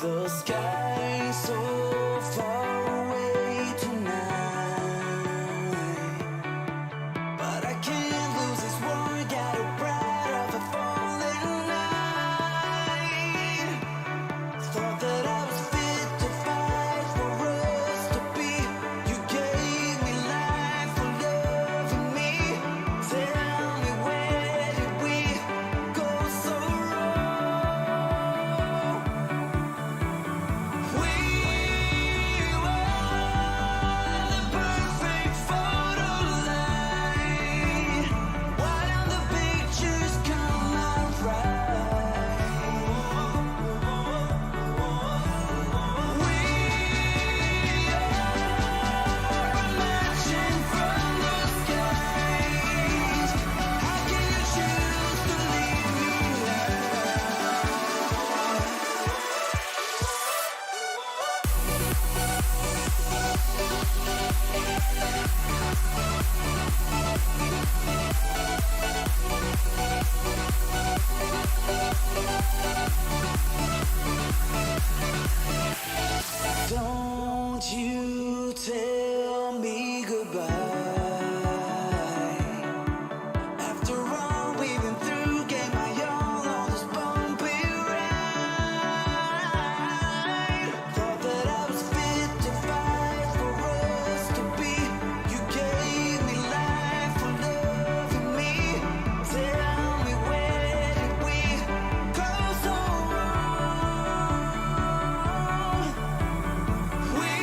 The sky so far away tonight, but I can't lose this war. Got a pride of a fallen night. Thought that I was fit to fight for us to be. You gave me life for loving me. Tell me, where did we go so wrong? We were the perfect photo line. Why don't the pictures come out right? We are emerging from the skies. How can you choose to leave me Don't you tell me goodbye. After all we've been through, gave my all on this bumpy ride. Thought that I was fit to fight for us to be. You gave me life for loving me. Tell me, where did we go so wrong? We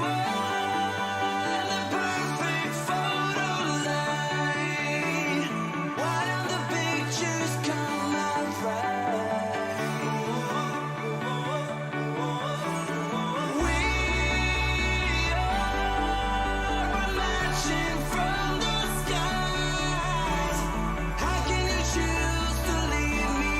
were the perfect photo line. Why don't the pictures come out right? We are emerging from the skies. How can you choose to leave me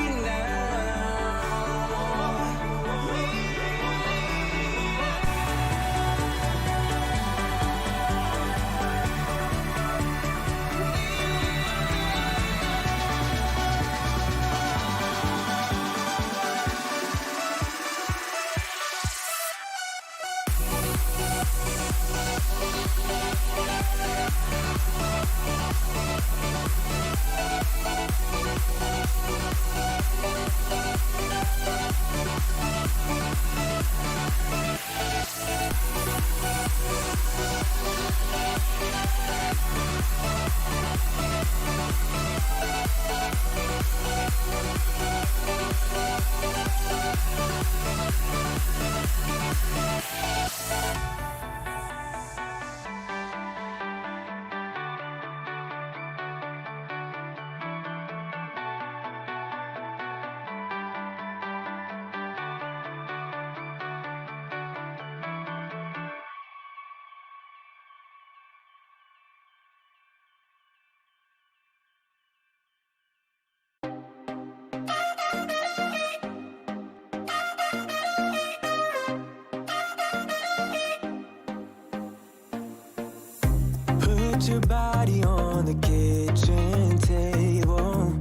Put your body on the kitchen table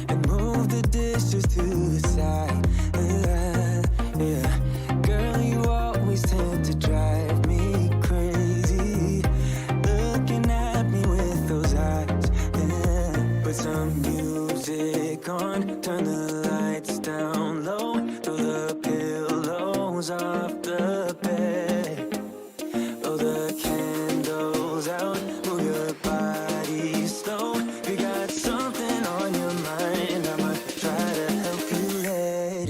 and move the dishes to the side. Yeah, girl, you always tend to drive me crazy, looking at me with those eyes. Yeah. Put some music on, turn the lights down low, throw the pillows off the bed. Blow the candles out, move your body slow. If you got something on your mind, I'ma try to help you let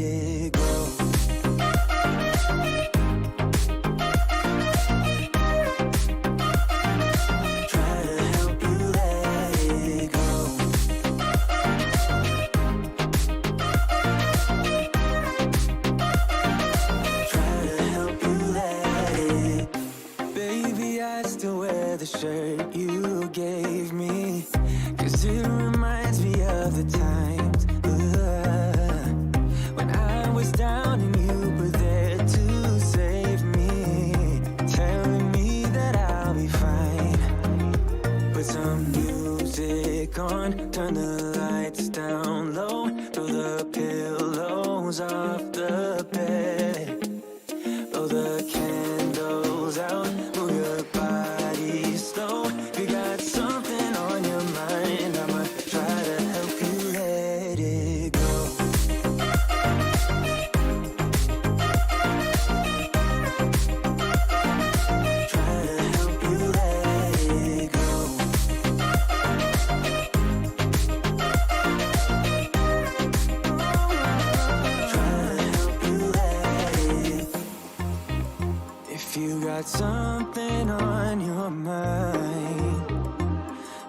something on your mind,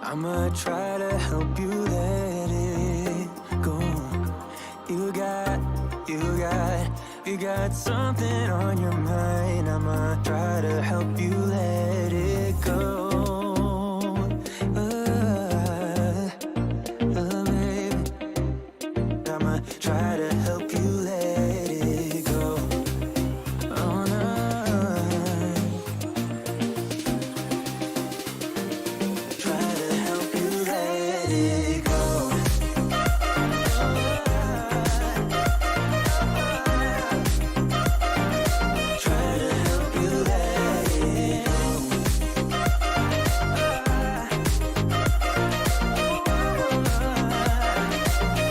I'ma try to help you let it go. You got something on your mind, I'ma try to help you let it go. Baby, I'ma try to help you let it go. Oh no. Try to help you let it go. Try to help you let it go.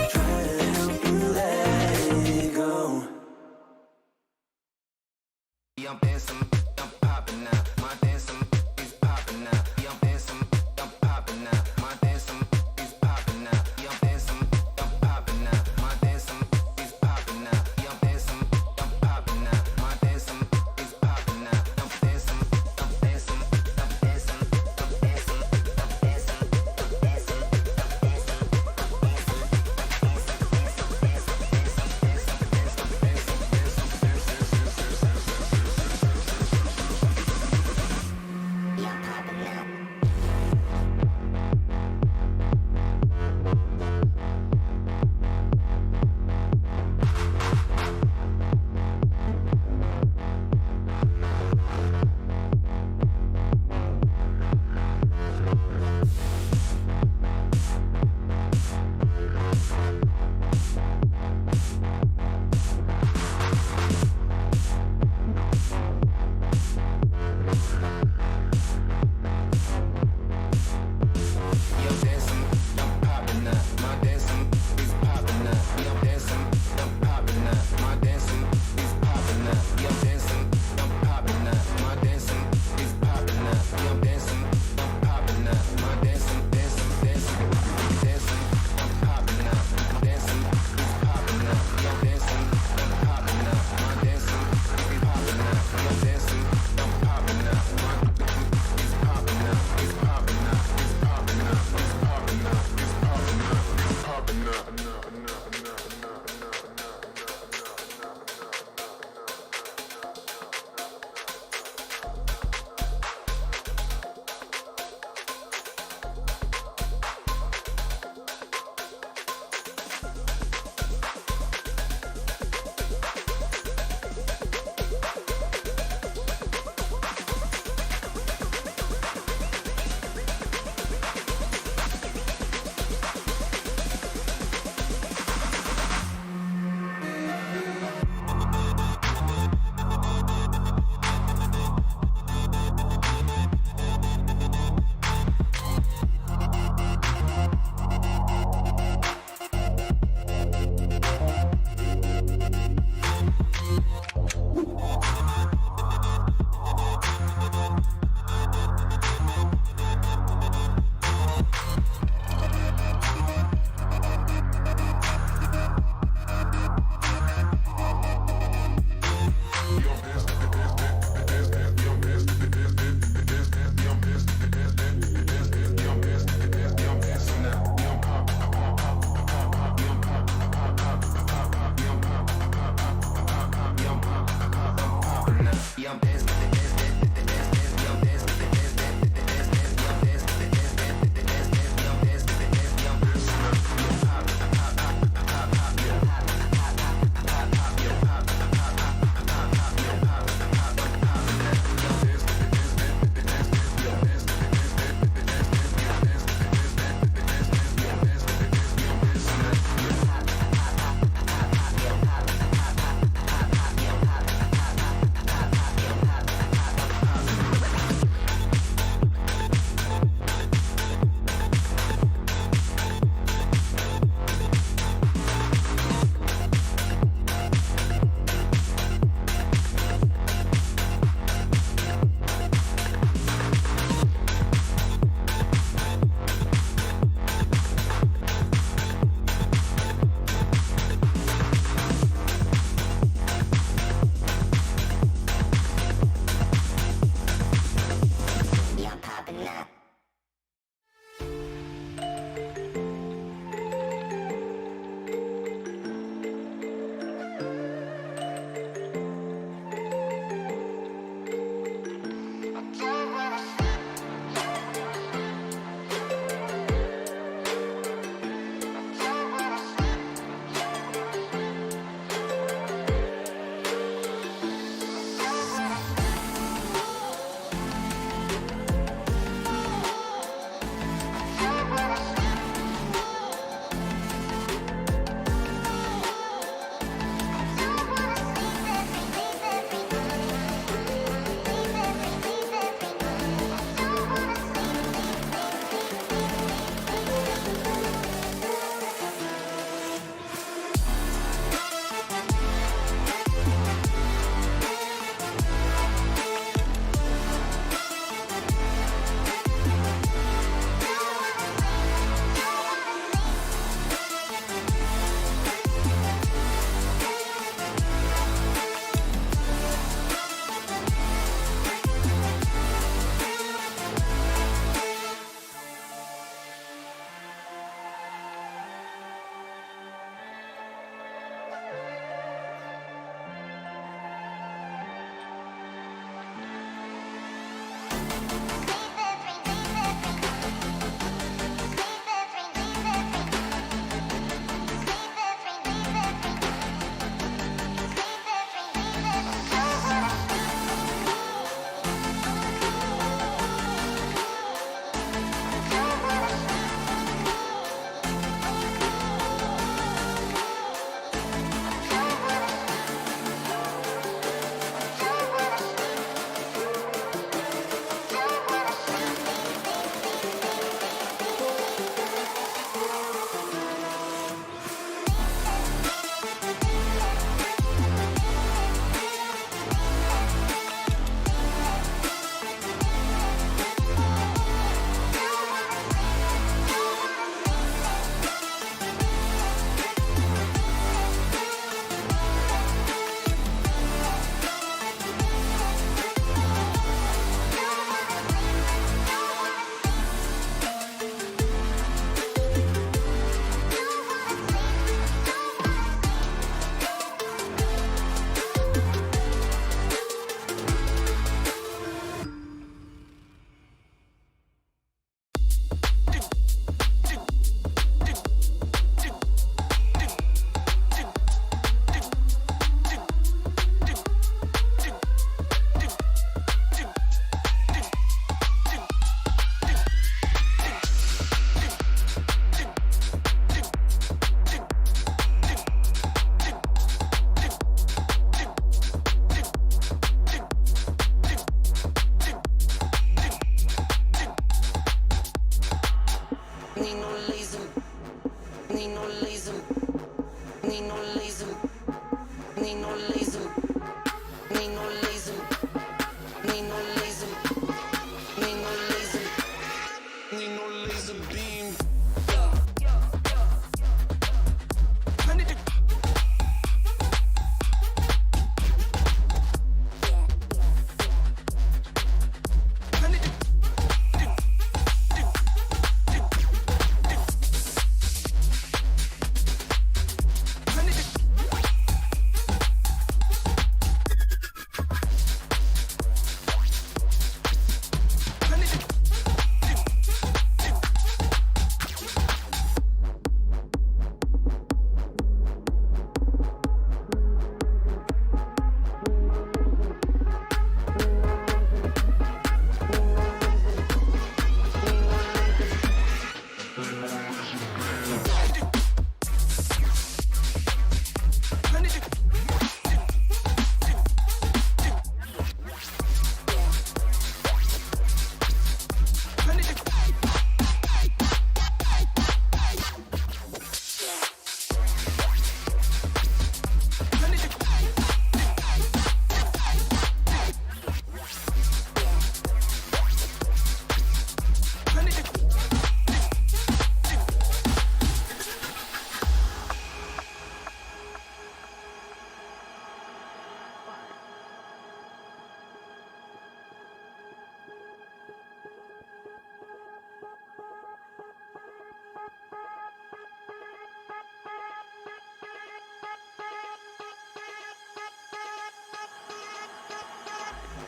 Try to help you let it go. Yeah, I'm dancing, I'm popping now. My dancing is popping now. Yeah, I'm dancing, I'm popping now. My dancing is popping now. Yeah, I'm dancing, I'm popping now. My dancing is popping now. Yeah, I'm dancing, I'm popping now. My dancing is popping now. I'm dancing, I'm dancing, I'm dancing, I'm dancing, I'm dancing, I'm dancing,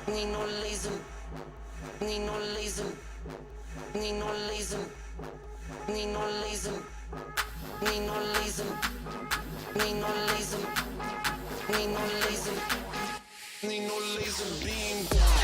Need no laser, need no laser, need no laser, need no laser, need no laser, need no laser, need no laser, need no laser beam.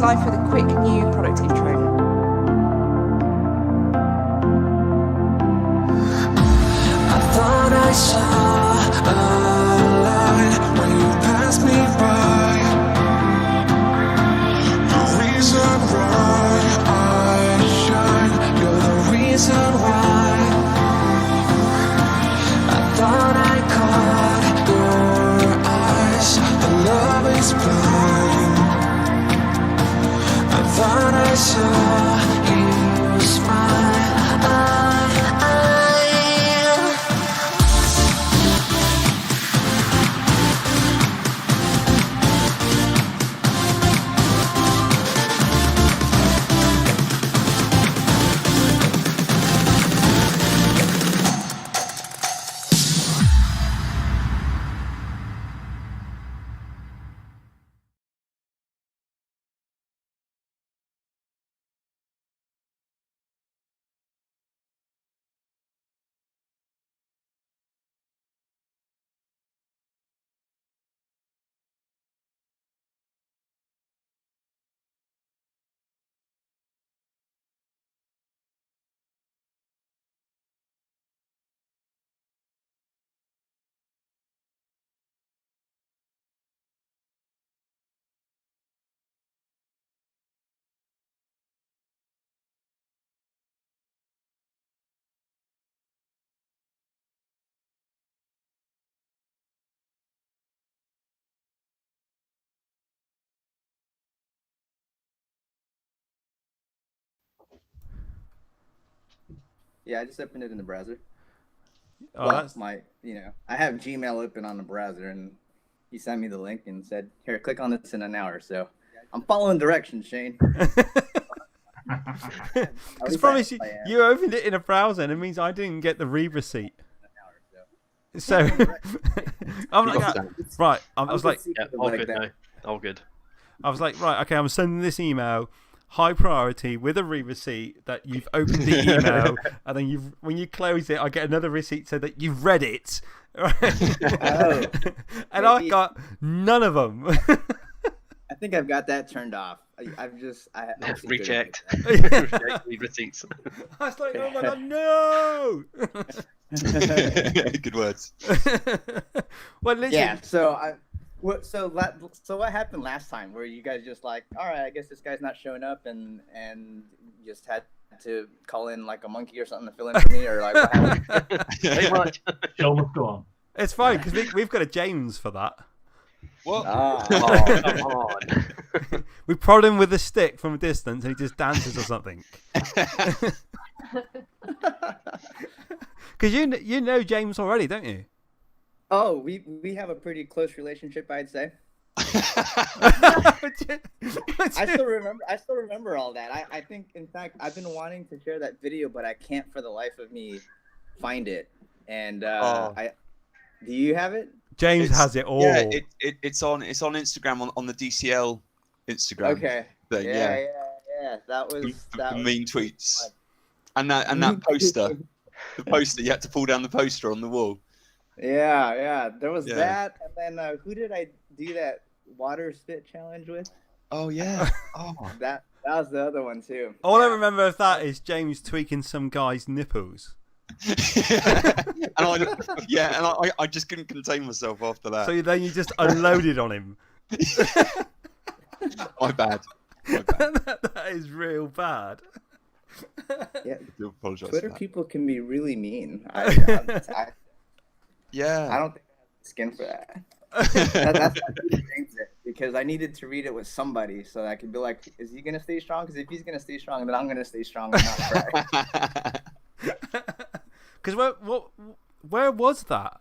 Life with a quick new product intro. I thought I saw a light when you passed me by. The reason why I shine, you're the reason why. I thought I caught your eyes, but love is blind. I thought I saw you smile. Yeah, I just opened it in the browser. Oh, Well, that's... I have Gmail open on the browser, and he sent me the link and said, "Here, click on this in an hour." So I'm following directions, Shane. Because promise you opened it in a browser, and it means I didn't get the read receipt. So I'm like, right. I was like, yeah, all good now. All good. I was like, right, okay, I'm sending this email, high priority, with a read receipt that you've opened the email, and then when you close it, I get another receipt so that you've read it. Right? Oh, and I got none of them. I think I've got that turned off. I'm Reject. Reject read receipts. I was like, oh my god, no! Good words. Well, literally, Yeah. So what happened last time? Where you guys just like, all right, I guess this guy's not showing up, and just had to call in like a monkey or something to fill in for me, or like what happened? Pretty much. Show must go on. it's fine because we've got a James for that. What? Oh, come on. We prod him with a stick from a distance, and he just dances or something. Because you know James already, don't you? Oh, we have a pretty close relationship, I'd say. I still remember all that. I think, in fact, I've been wanting to share that video, but I can't for the life of me find it. And do you have it? James has it all. Yeah, it's on Instagram on the DCL Instagram. Okay. Thing, Yeah. That was the mean tweets. And that poster. The poster, you had to pull down the poster on the wall. Yeah. There was Yeah. that, and then who did I do that water spit challenge with? Oh yeah. Oh. That was the other one too. All I remember of that is James tweaking some guy's nipples. and I just couldn't contain myself after that. So then you just unloaded on him. My bad. That is real bad. Yeah. I do apologise. Twitter for that. people can be really mean. I Yeah. don't think I have the skin for that. That's why I changed it, because I needed to read it with somebody so that I could be like, is he gonna stay strong? Because if he's gonna stay strong, then I'm gonna stay strong and not cry. Because where was that?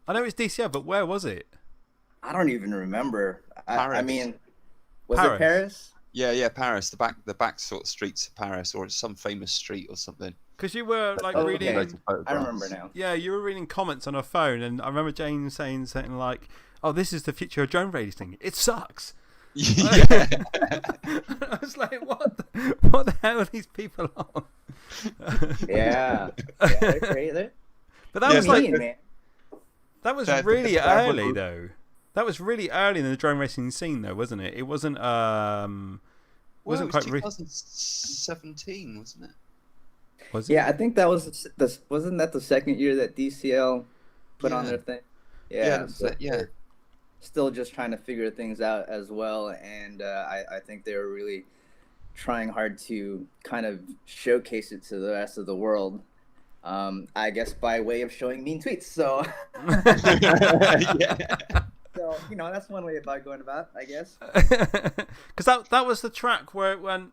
I know it's DCL, but where was it? I don't even remember. I Paris. mean, was it Paris? Yeah, Paris. The back sort of streets of Paris, or it's some famous street or something. Because you were like reading. Okay. I remember now. Yeah, you were reading comments on her phone, and I remember Jane saying something like, "Oh, this is the future of drone racing. It sucks." Yeah. I was like, what the hell are these people on? Yeah. They're crazy. But that was Mean, like man. that was That- really that early was- though. That was really early in the drone racing scene though, wasn't it? It wasn't Well, it Wasn't was quite 2017, wasn't it? Was it? Yeah, I think that was wasn't that the second year that DCL put on Yeah. their thing? Yeah, So yeah. they're still just trying to figure things out as well, and I think they were really trying hard to kind of showcase it to the rest of the world. I guess by way of showing mean tweets. So, Yeah. so that's one way about going about, I guess. Because that was the track where it went.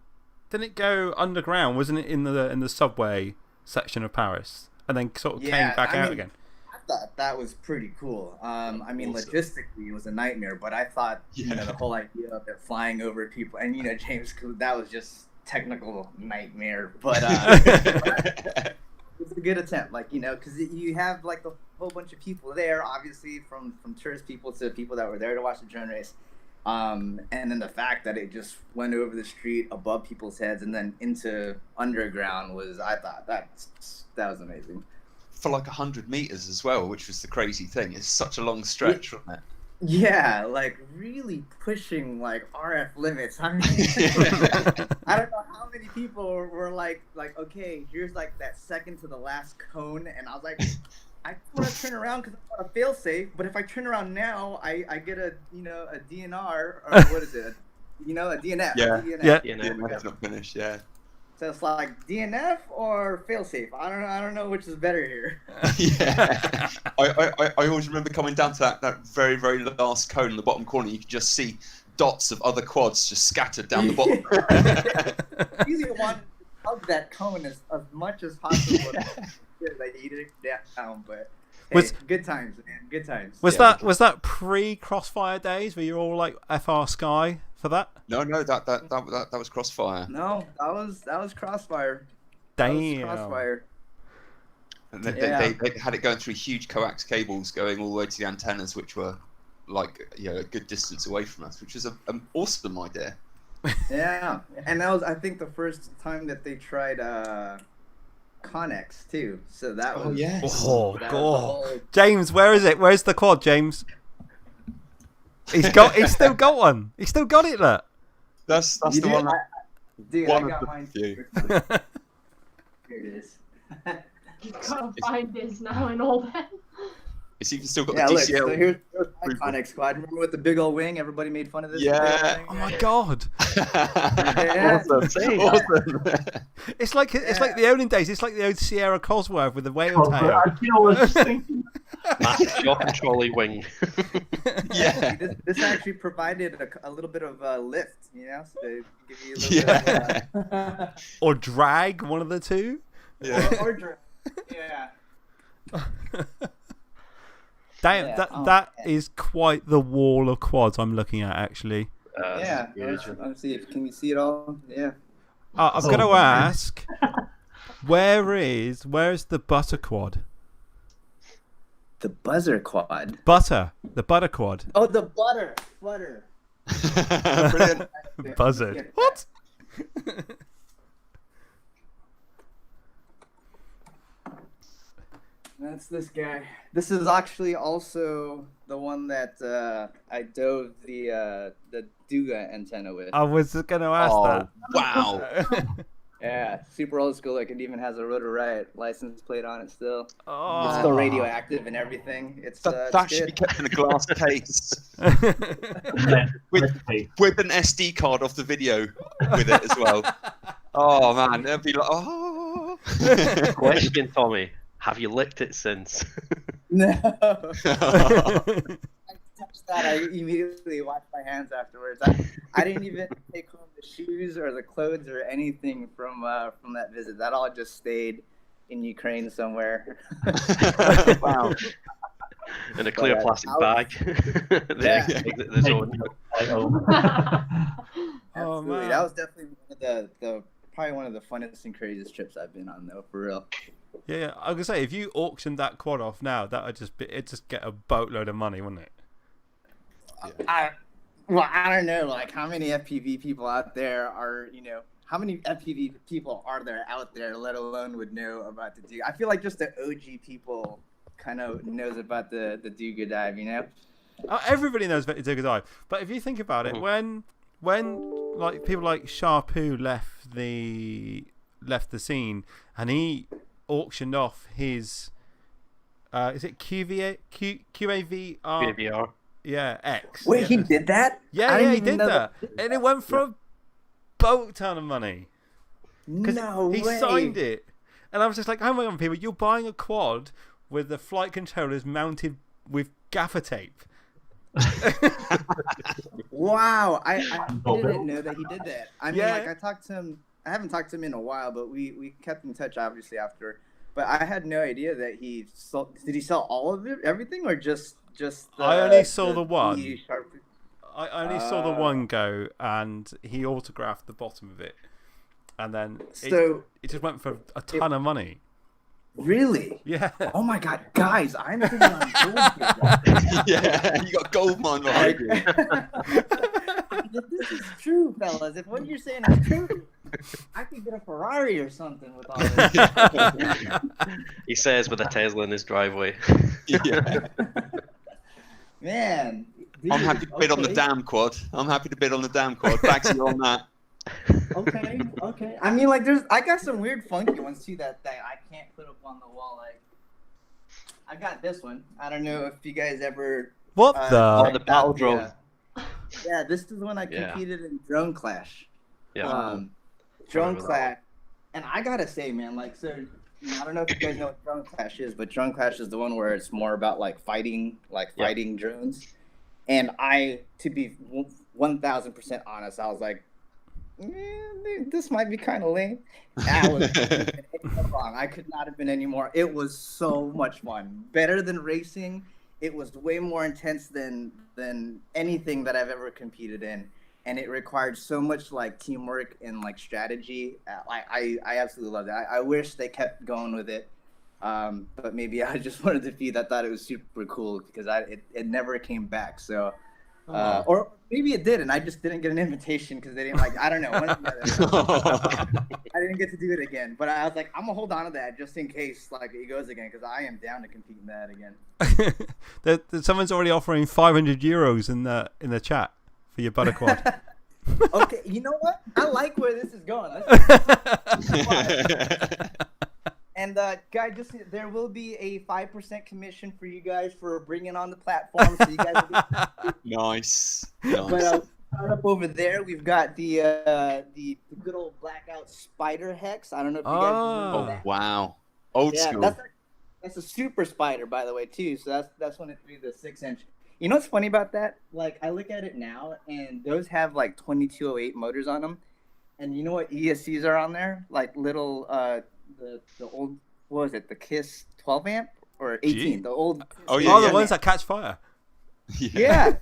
Didn't it go underground? Wasn't it in the subway section of Paris, and then sort of came back out again? I thought that was pretty cool. I mean, Awesome. logistically, it was a nightmare, but I thought the whole idea of it flying over people, and James, that was just technical nightmare. But it was a good attempt, because you have like a whole bunch of people there, obviously from tourist people to people that were there to watch the drone race. And then the fact that it just went over the street above people's heads and then into underground I thought that was amazing. For like 100 meters as well, which was the crazy thing. It's such a long stretch, wasn't it? Yeah, like really pushing like RF limits. I mean, I don't know how many people were like, okay, here's like that second to the last cone, and I was like, I want to turn around because I want to fail safe, but if I turn around now, I get a DNR or what is it? A DNF. Yeah. A DNF. Yeah. It's not finished. Yeah. So it's like DNF or fail safe. I don't know which is better here. Yeah. I always remember coming down to that very, very last cone in the bottom corner. You could just see dots of other quads just scattered down the bottom. You want to hug that cone as much as possible. Like eat it down, but hey, good times, man. Good times. Was that pre-Crossfire days where you're all like FR Sky for that? No, that was Crossfire. No, that was Crossfire. Damn. That was Crossfire. And they had it going through huge coax cables going all the way to the antennas, which were like a good distance away from us, which was an awesome idea. Yeah, and that was I think the first time that they tried Connex too. So that was Oh that god, was James, where is it? Where's the quad, James? He's still got one. He's still got it. Look. That's You the do? one. Dude, one I of got the mine. few. Here it is. You can't find this now in all that. It's even still got Yeah, the look. DCL. So here's my Roof. Connex squad. Remember with the big old wing? Everybody made fun of this. Yeah. Oh my god. Yeah. Awesome. It's like the olden days. It's like the old Sierra Cosworth with the whale Oh, tail. I was just thinking. Massive shock and trolley wing. Yeah. This actually provided a little bit of lift, so they give you a little bit of, Or drag, one of the two. Yeah. or drag. Yeah. Damn, Yeah. that is quite the wall of quads I'm looking at actually. Yeah. Let's see. Can you see it all? Yeah. I'm going to ask, where's the butter quad? The buzzer quad. The butter quad. Oh, the butter. Brilliant. Buzzard. What? That's this guy. This is actually also the one that I dove the Duga antenna with. I was going to ask that. Wow. Yeah, super old school. Like it even has a Rotor Riot license plate on it still. Oh. It's still radioactive and everything. It's That should be good. kept in a glass case with an SD card off the video with it as well. Oh man, that'd be like Question, Tommy. Have you licked it since? No. I touched that. I immediately washed my hands afterwards. I didn't even take home the shoes or the clothes or anything from that visit. That all just stayed in Ukraine somewhere. Wow. In a clear plastic bag. Yeah. The zone. Oh, Absolutely. man. That was definitely probably one of the funnest and craziest trips I've been on, though, for real. Yeah, I was gonna say if you auctioned that quad off now, it'd just get a boatload of money, wouldn't it? I don't know, like how many FPV people out there are, how many FPV people are there out there, let alone would know about the Duga? I feel like just the OG people kind of knows about the Duga dive, Everybody knows about the Duga dive, but if you think about it, when when like people like Sharpoo left the scene, and he auctioned off his is it QAVR? QAVR. Yeah, X. Wait, yeah. he did that? Yeah, I yeah, didn't he even did know that, and it went for a boat ton of money. No he way. signed it, and I was just like, "Oh my god, people! You're buying a quad with the flight controllers mounted with gaffer tape." Wow, I didn't know that he did that. I mean, Yeah. like I talked to him. I haven't talked to him in a while, but we kept in touch obviously after. But I had no idea that he sold. Did he sell all of it, everything, or just? I only saw the one. Sharp... I only saw the one go, and he autographed the bottom of it, and then it just went for a ton of money. Really? Yeah. Oh my God, guys, I'm thinking on gold here. Yeah, you got gold mine behind you. If this is true, fellas, if what you're saying is true, I could get a Ferrari or something with all this. He says with a Tesla in his driveway. Yeah. Man. I'm happy to bid on the damn quad. Back to you on that. Okay. I mean, like, I got some weird funky ones too that I can't put up on the wall. Like, I got this one. I don't know if you guys ever. What the battle drone. Yeah, this is the one I competed in Drone Clash. Yeah. Drone Clash, and I gotta say, man, like, so I don't know if you guys know what Drone Clash is, but Drone Clash is the one where it's more about like fighting drones. And to be 1,000% honest, I was like, this might be kind of lame. I was wrong. I could not have been any more. It was so much fun. Better than racing. It was way more intense than anything that I've ever competed in. And it required so much like teamwork and like strategy. I absolutely loved it. I wish they kept going with it. But maybe I just wanted to feed. I thought it was super cool because it never came back. So, or maybe it did, and I just didn't get an invitation because they didn't like. I don't know. I didn't get to do it again, but I was like, I'm gonna hold on to that just in case like it goes again because I am down to compete in that again. Someone's already offering €500 in the chat for your butter quad. Okay, you know what? I like where this is going. And guys, there will be a 5% commission for you guys for bringing on the platform. So you guys will be... Nice. But start up over there, we've got the good old blackout spider hex. I don't know if you guys remember that. Wow. Old school. That's a super spider, by the way, too. So that's when it threw the 6-inch. You know what's funny about that? Like, I look at it now, and those have like 2208 motors on them. And you know what ESCs are on there? Like little the old, what was it? The KISS 12 amp or 18? Gee. The old. The ones that catch fire. Yeah.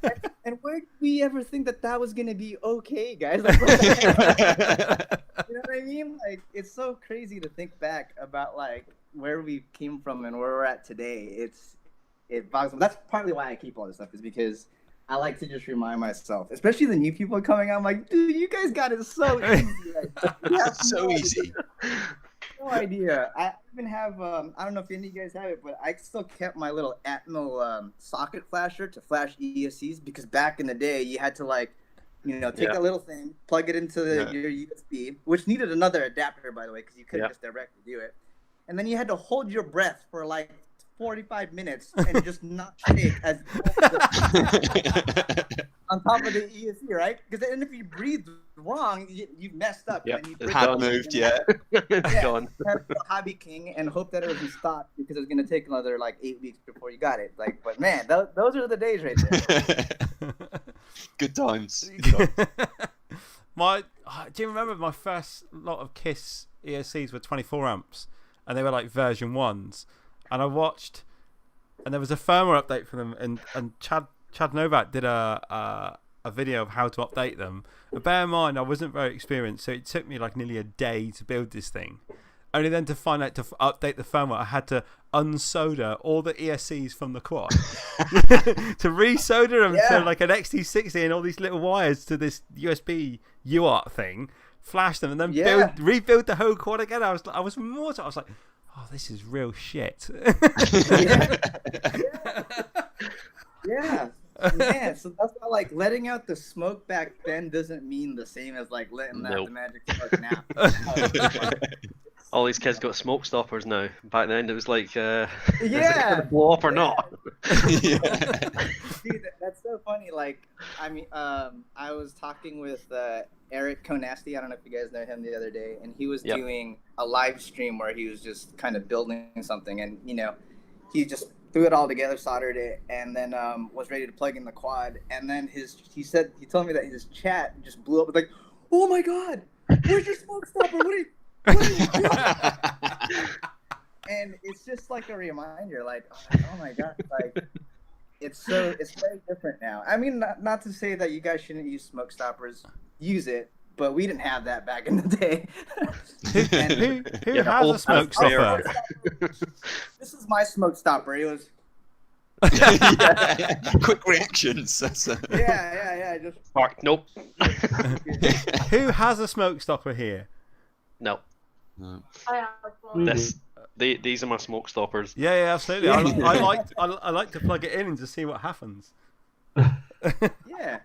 And where did we ever think that was gonna be okay, guys? Like, what the heck? You know what I mean? Like, it's so crazy to think back about like where we came from and where we're at today. It boggles me. That's partly why I keep all this stuff, is because I like to just remind myself, especially the new people coming out. I'm like, dude, you guys got it so easy. Like, so easy. No idea. I even have, I don't know if any of you guys have it, but I still kept my little Atmel socket flasher to flash ESCs, because back in the day, you had to like, take that little thing, plug it into your USB, which needed another adapter, by the way, because you couldn't just directly do it. And then you had to hold your breath for like 45 minutes and just not shake as on top of the ESC, right? Because then if you breathe wrong, you've messed up. Yep. And you Had moved, It's gone. Have a hobby king and hope that it doesn't stop, because it's gonna take another like 8 weeks before you got it. Like, but man, those are the days right there. Good times. Do you remember my first lot of KISS ESCs were 24 amps, and they were like version 1s, and I watched, and there was a firmware update for them, and Chad Novak did a video of how to update them. But bear in mind, I wasn't very experienced, so it took me like nearly a day to build this thing. Only then to find out to update the firmware, I had to unsolder all the ESCs from the quad to resolder them to like an XT60 and all these little wires to this USB UART thing, flash them, and then rebuild the whole quad again. I was mortal. I was like, oh, this is real shit. Yeah. Yeah, so that's why like letting out the smoke back then doesn't mean the same as like letting out Nope. the magic smoke now. All these kids got smoke stoppers now. Back then it was like, is it Yeah. gonna blow up or not? Dude, that's so funny. Like, I mean, I was talking with Eric Konasty. I don't know if you guys know him the other day, and he was Yep. doing a live stream where he was just kind of building something, and he just threw it all together, soldered it, and then was ready to plug in the quad. And then he told me that his chat just blew up with like, "Oh my God, where's your smoke stopper? What are you doing?" And it's just like a reminder, like, oh my God, like it's very different now. I mean, not to say that you guys shouldn't use smoke stoppers, use it, but we didn't have that back in the day. Who has a smoke stopper? This is my smoke stopper. It was Quick reactions. That's yeah. Just Fuck, nope. Who has a smoke stopper here? No. I have one. These are my smoke stoppers. Yeah, absolutely. I like to plug it in and just see what happens. yeah.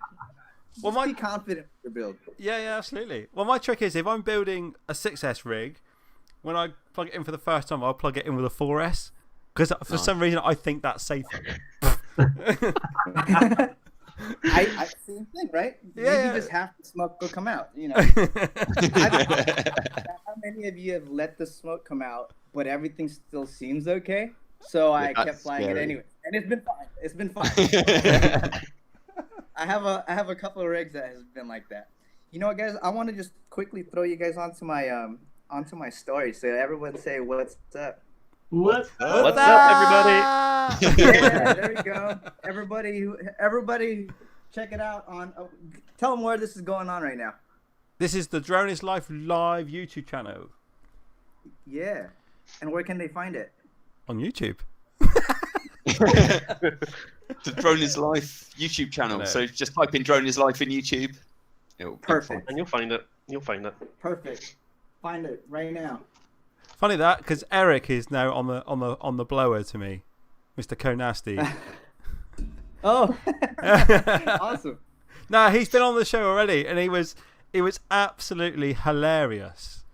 Well, Just be confident with your build. Yeah, absolutely. Well, my trick is if I'm building a 6S rig, when I plug it in for the first time, I'll plug it in with a 4S because for some reason I think that's safer. I same thing, right? Yeah. You just have the smoke will come out. I don't know how many of you have let the smoke come out, but everything still seems okay. So I kept flying it anyway, and it's been fine. It's been fine. I have a couple of rigs that has been like that. You know what, guys? I want to just quickly throw you guys onto my story. So everyone say what's up. What's up, everybody? Yeah, there you go. Everybody, check it out on. Tell them where this is going on right now. This is the Drone is Life live YouTube channel Yeah, and where can they find it? on YouTube. The Drone is Life YouTube channel. No. So just type in Drone is Life in YouTube. It'll be Perfect. And you'll find it. You'll find it. Perfect. Find it right now. Funny that because Eric is now on the blower to me, Mr. Konasty. Oh, awesome. No, he's been on the show already, and it was absolutely hilarious.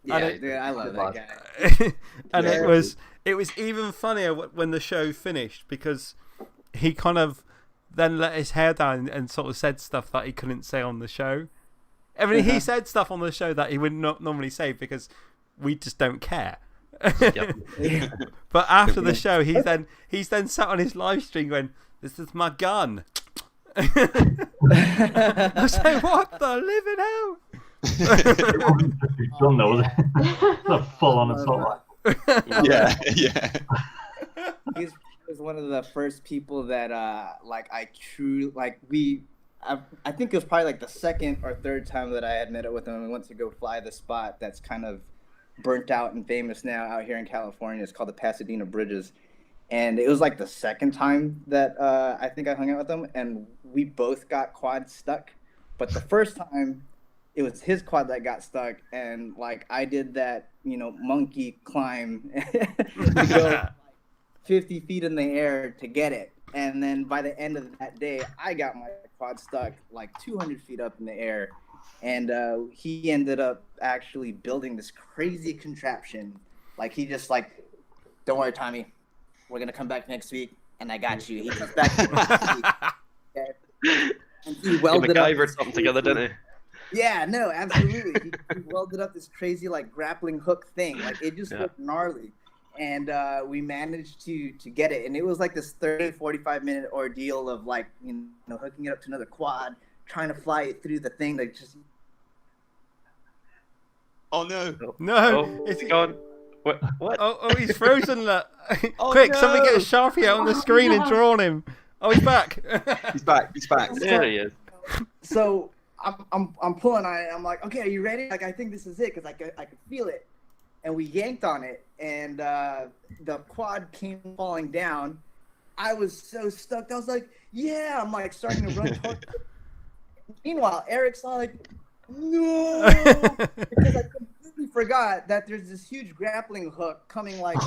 Yeah, And dude, I love that guy. And Yeah. it was even funnier when the show finished because he kind of then let his hair down and sort of said stuff that he couldn't say on the show. I mean, he said stuff on the show that he would not normally say because we just don't care. Yep. But after the show, he's then sat on his live stream going, "This is my gun." I was like, "What the living hell?" It wasn't just his gun though, was it? It's a full-on assault. Yeah. He was one of the first people that I think it was probably like the second or third time that I had met up with him. We went to go fly the spot that's kind of burnt out and famous now out here in California. It's called the Pasadena Bridges. And it was like the second time that I think I hung out with him, and we both got quad stuck. But the first time, it was his quad that got stuck, and like I did that, monkey climb to go like 50 feet in the air to get it. And then by the end of that day, I got my quad stuck like 200 feet up in the air. And he ended up actually building this crazy contraption. Like he just like, "Don't worry, Tommy, we're gonna come back next week, and I got you." He comes back next week, okay? And he welded up MacGyvered something together, didn't he? Yeah, no, absolutely. He welded up this crazy like grappling hook thing. Like it just looked gnarly. And we managed to get it. And it was like this 45-minute ordeal of like, hooking it up to another quad, trying to fly it through the thing that just... Oh no. No, Oh, it's gone. What? Oh, he's frozen. Look. Oh, Quick, no. somebody get a Sharpie out on the screen and draw on him. Oh, he's back. He's back. There he is. So I'm pulling on it. I'm like, "Okay, are you ready?" Like, I think this is it because I could feel it. And we yanked on it, and the quad came falling down. I was so stuck. I was like, "Yeah!" I'm like starting to run towards it. Meanwhile, Eric's like, "No!" Because I completely forgot that there's this huge grappling hook coming like.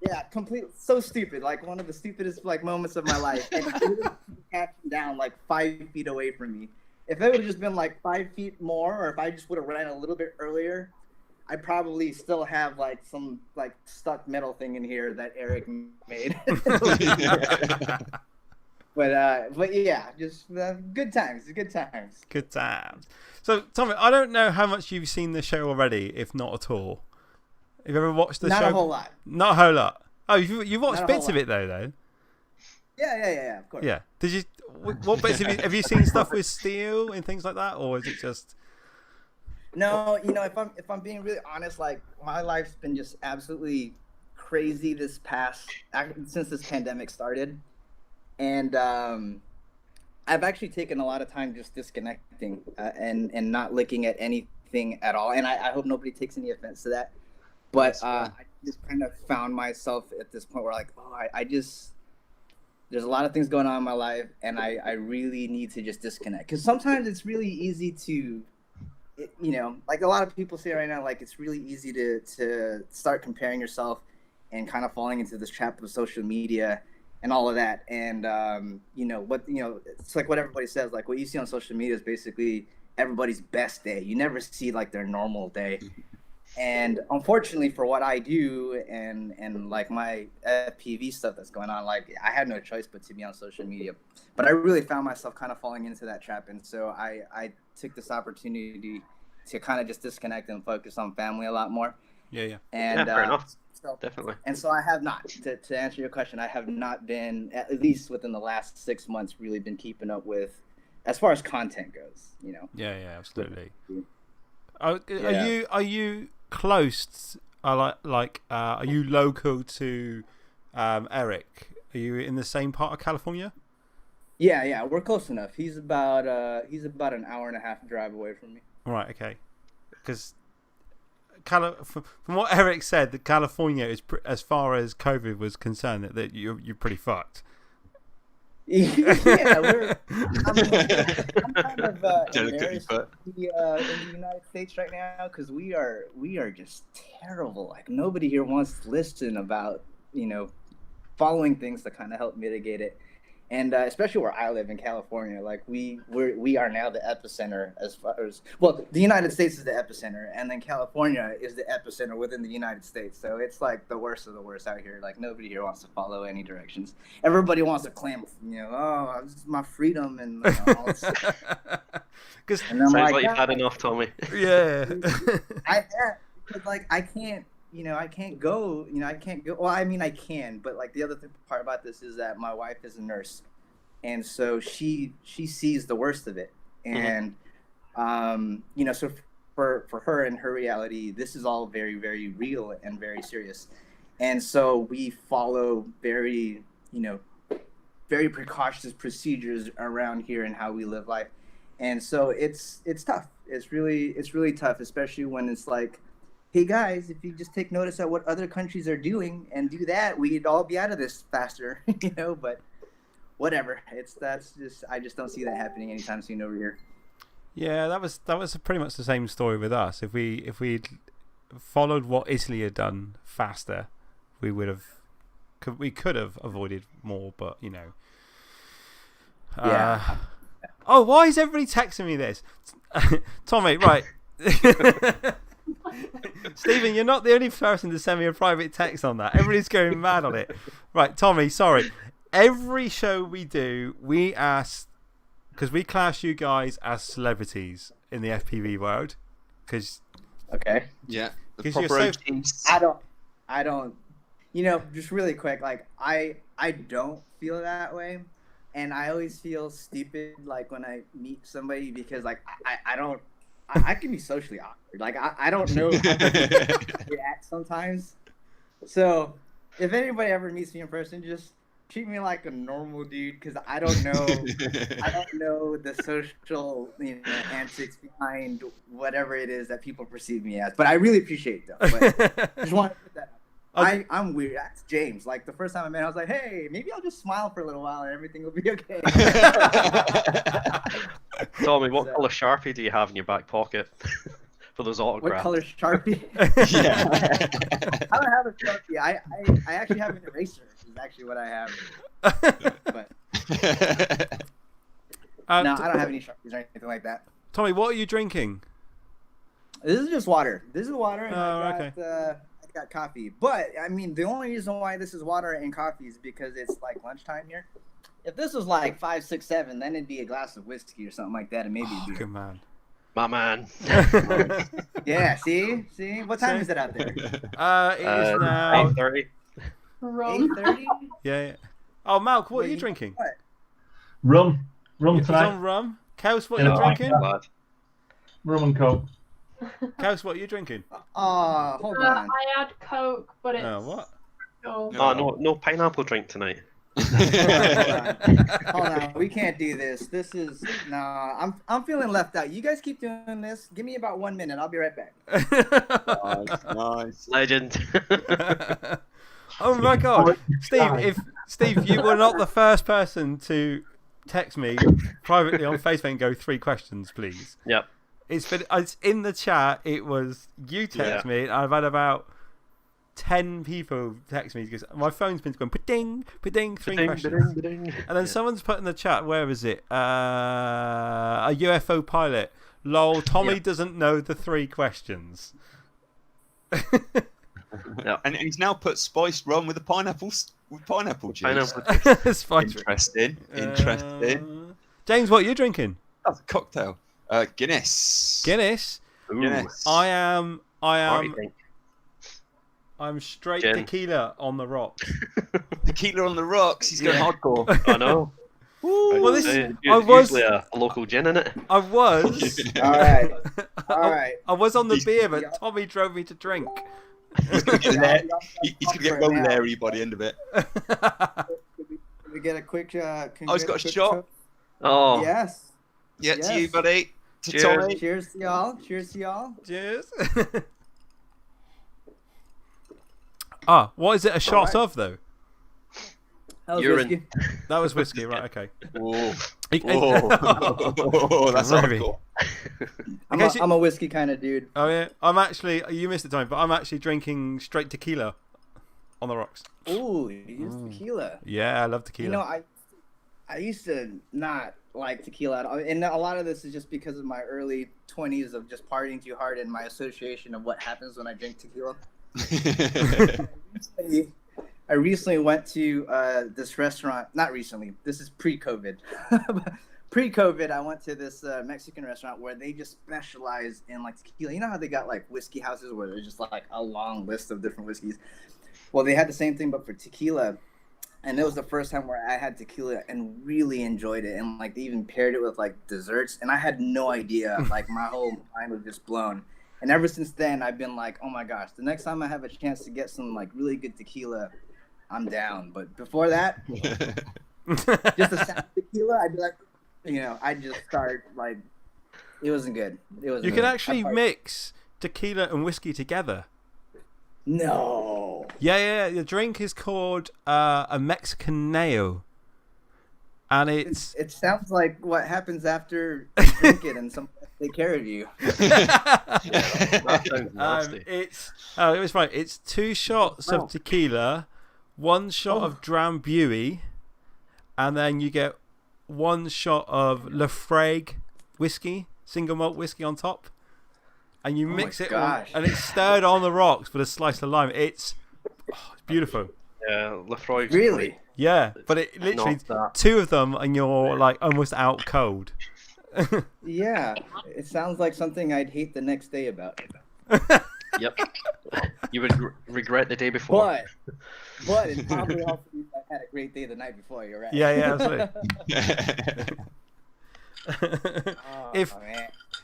Yeah, so stupid. Like one of the stupidest like moments of my life. And it literally catch him down like 5 feet away from me. If it would have just been like 5 feet more, or if I just would have ran a little bit earlier, I probably still have like some like stuck metal thing in here that Eric made. But yeah, just good times. Good times. So, Tommy, I don't know how much you've seen the show already, if not at all. Have you ever watched the show? Not a whole lot. Not a whole lot. Oh, you've watched bits of it though. Yeah, of course. Yeah. Did you? What bits have you seen stuff with steel and things like that, or is it just? No, if I'm being really honest, like my life's been just absolutely crazy since this pandemic started, and I've actually taken a lot of time just disconnecting and not looking at anything at all. And I hope nobody takes any offense to that, but I just kind of found myself at this point where like, there's a lot of things going on in my life, and I really need to just disconnect, because sometimes it's really easy to. Like a lot of people say right now, like it's really easy to start comparing yourself and kind of falling into this trap of social media and all of that. And it's like what everybody says, like what you see on social media is basically everybody's best day. You never see like their normal day. And unfortunately for what I do and like my FPV stuff that's going on, like I had no choice but to be on social media. But I really found myself kind of falling into that trap. And so I took this opportunity to kind of just disconnect and focus on family a lot more. Yeah. And fair enough. So, definitely. And so I have not, to answer your question, I have not been, at least within the last 6 months, really been keeping up with, as far as content goes, Yeah, absolutely. Are you close? Are you local to Eric? Are you in the same part of California? Yeah, we're close enough. He's about an hour and a half drive away from me. Right, okay. Because from what Eric said, that California is as far as COVID was concerned, that you're pretty fucked. Yeah, I'm kind of embarrassed to be in the United States right now, because we are just terrible. Like nobody here wants to listen about following things to kind of help mitigate it. And especially where I live in California, like we are now the epicenter as far as, well, the United States is the epicenter, and then California is the epicenter within the United States. So it's like the worst of the worst out here. Like nobody here wants to follow any directions. Everybody wants to claim, this is my freedom and all this stuff. Sounds like you've had enough, Tommy. Yeah. I have, because like I can't go. Well, I mean, I can, but like the other part about this is that my wife is a nurse, and so she sees the worst of it, and so for her and her reality, this is all very, very real and very serious, and so we follow very precautious procedures around here and how we live life, and so it's tough. It's really tough, especially when it's like, hey guys, if you just take notice at what other countries are doing and do that, we'd all be out of this faster, but whatever. I just don't see that happening anytime soon over here. Yeah, that was pretty much the same story with us. If we'd followed what Italy had done faster, we could have avoided more, but yeah. Oh, why is everybody texting me this? Tommy, right. Stephen, you're not the only person to send me a private text on that. Everybody's going mad on it. Right, Tommy, sorry. Every show we do, we ask, because we class you guys as celebrities in the FPV world. Okay. Yeah. The proper proper OGs. I don't. Just really quick, like I don't feel that way, and I always feel stupid like when I meet somebody, because like I don't. I can be socially awkward. Like I don't know how to react sometimes. So if anybody ever meets me in person, just treat me like a normal dude, because I don't know the social antics behind whatever it is that people perceive me as. But I really appreciate it, though. But just want to put that out. I'm weird. That's James. Like the first time I met him, I was like, hey, maybe I'll just smile for a little while and everything will be okay. Tommy, what colour Sharpie do you have in your back pocket? for those What autographs. color Sharpie? Yeah. I don't have a Sharpie. I actually have an eraser. Is actually what I have. But no, I don't have any Sharpies or anything like that. Tommy, what are you drinking? This is just water. This is water, and Oh, I got coffee. But I mean, the only reason why this is water and coffee is because it's like lunchtime here. If this was like 5, 6, 7, then it'd be a glass of whiskey or something like that, and maybe a beer. Good man. My man. Yeah, see? What time is it out there? It is now 8:30. Rum. 8:30? Yeah. Oh, Malk, what are you drinking? What? Rum He's tonight. on rum. Kaus, what Yeah, are you I drinking? Lad. Rum and coke. Kaus, what are you drinking? Hold on. I had Coke, but it's. What? Oh. Oh, no pineapple drink tonight. Hold on. We can't do this. This is I'm feeling left out. You guys keep doing this. Give me about 1 minute. I'll be right back. Nice. Legend. Oh my God, Steve, you were not the first person to text me privately on Facebook and go 3 questions, please. Yep. It's in the chat. It was you text me. And I've had about 10 people text me because my phone's been going pa-ding, pa-ding, 3 questions. Ba-ding. And then someone's put in the chat, where is it? A UFO pilot. Lol, Tommy doesn't know the 3 questions. Yeah. And he's now put spiced rum with pineapple juice. Pineapple. Spice. Interesting. James, what are you drinking? That's a cocktail. Guinness. Guinness. Ooh. Guinness. I'm Party drink. straight Gin. tequila on the rocks. Tequila on the rocks. He's going hardcore. I know. Well, this There's I was usually a local gin in it. I was All right. I was on the beer, but Tommy drove me to drink. He's going to get real Larry by the end of it. We get a quick. He's got a shot. Oh. Yes. Yeah, Yes. to you, buddy. To Cheers. Tommy. Cheers to y'all. Cheers to y'all. Cheers. What is it a shot of though? That was Urine. whiskey. That was whiskey, right? Okay. Oh, Oh, that's Very. hardcore. I'm a whiskey kind of dude. Oh yeah, I'm actually. You missed it, Tommy, but I'm actually drinking straight tequila on the rocks. Ooh, you use tequila. Yeah, I love tequila. You know, I used to not like tequila at all. And a lot of this is just because of my early 20s of just partying too hard and my association of what happens when I drink tequila. I recently went to this restaurant. Not recently. This is pre-COVID. Pre-COVID, I went to this Mexican restaurant where they just specialize in like tequila. You know how they got like whiskey houses where there's just like a long list of different whiskeys? Well, they had the same thing, but for tequila. And it was the first time where I had tequila and really enjoyed it. And like they even paired it with like desserts. And I had no idea. Like my whole mind was just blown. And ever since then, I've been like, oh my gosh, the next time I have a chance to get some like really good tequila, I'm down. But before that, just a sound of tequila, I'd be like, I'd just start like, it wasn't good. You can actually mix tequila and whiskey together. No. Yeah. The drink is called a Mexicaneo. And it sounds like what happens after you drink it and someone take care of you. That sounds nasty. It was right. It's 2 shots of tequila, 1 shot of Drambuie, and then you get 1 shot of Lafroig whiskey, single malt whiskey on top, and you mix it all, and it's stirred on the rocks with a slice of lime. It's beautiful. Yeah, Lafroig's Really? great. Yeah, but it literally Not that. 2 of them, and you're like almost out cold. Yeah, it sounds like something I'd hate the next day about. Yep. You would regret the day before. But it's probably also means I had a great day the night before. You're right. Yeah, absolutely.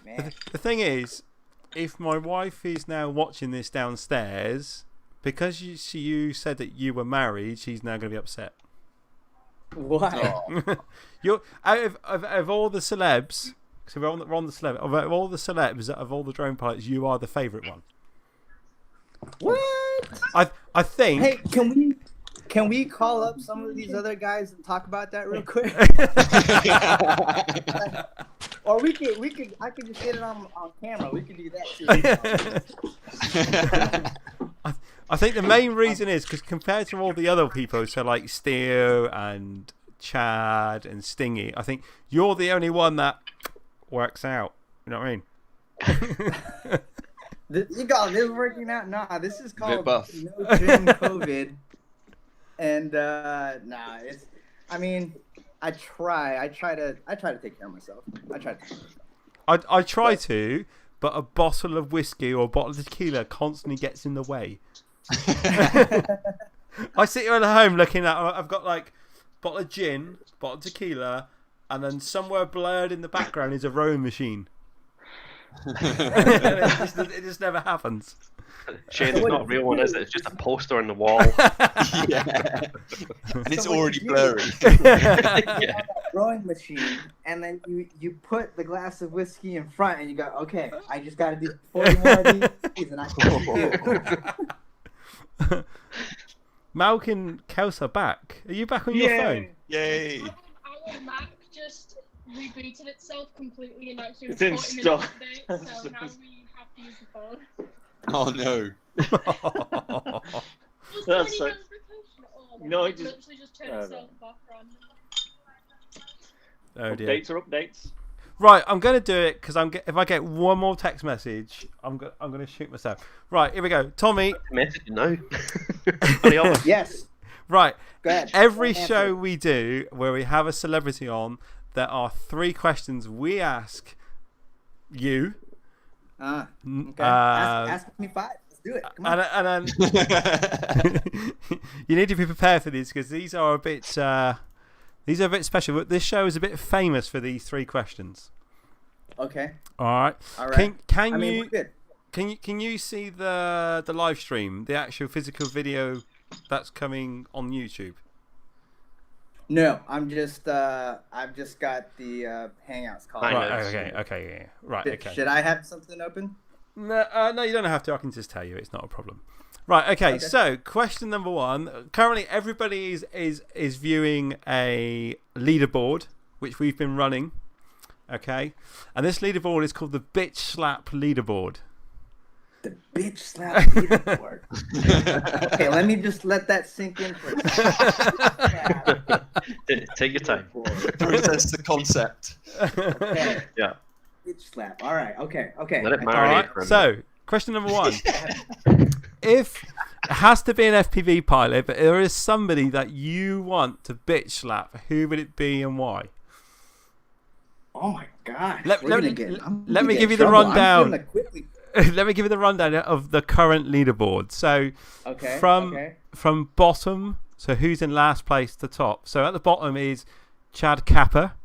Man. The thing is, if my wife is now watching this downstairs, because you said that you were married, she's now going to be upset. Why? You're out of all the celebs. So we're on the celeb. Of all the celebs, of all the drone pilots, you are the favourite one. What? I think. Hey, can we call up some of these other guys and talk about that real quick? Or I could just get it on camera. We could do that too. I think the main reason is because compared to all the other people, so like Steel and Chad and Stingy, I think you're the only one that works out. You know what I mean? You got this working out? Nah, this is called buff. no gym COVID. And it's. I mean, I try to take care of myself. I try to, but a bottle of whiskey or a bottle of tequila constantly gets in the way. I sit here at home looking at. I've got like a bottle of gin, bottle of tequila, and then somewhere blurred in the background is a rowing machine. It just never happens. Shane, it's not a real one, is it? It's just a poster on the wall. Yeah. And it's already blurry. Yeah. Rowing machine, and then you put the glass of whiskey in front, and you go, okay, I just got to do 40 more of these, and I can do. Malk and Kels are back. Are you back on your phone? Yay! Our Mac just rebooted itself completely and actually was It's 40 installed. minutes update, so now we have to use the phone. Oh no. That's so... No, it it just... literally just turned itself off randomly. Oh dear. Updates are updates. Right, I'm going to do it because if I get one more text message, I'm going to shoot myself. Right, here we go. Tommy. Message now. Hurry up. Yes. Right. Go ahead. Every Go ahead, show answer. we do where we have a celebrity on, there are 3 questions we ask you. Okay. Ask me 5. Let's do it. Come on. And then you need to be prepared for these because these are a bit special. This show is a bit famous for these 3 questions. Okay. All right. All right. Can you see the live stream, the actual physical video that's coming on YouTube? No, I've just got the Hangouts call. Right. Okay. Yeah. Right. Okay. Should I have something open? No, you don't have to. I can just tell you. It's not a problem. Right. Okay. So, question number 1. Currently, everybody is viewing a leaderboard which we've been running. Okay, and this leaderboard is called the Bitch Slap Leaderboard. The Bitch Slap Leaderboard. Okay, let me just let that sink in for a second. Take your time. Process the concept. Okay. Yeah. Bitch Slap. All right. Okay. Let it marinate. All right. So, question number 1. If it has to be an FPV pilot, but there is somebody that you want to bitch slap, who would it be and why? Oh my gosh. Let me give you the trouble. rundown. Let me give you the rundown of the current leaderboard. So, from bottom, so who's in last place to top? So at the bottom is Chad Kappa.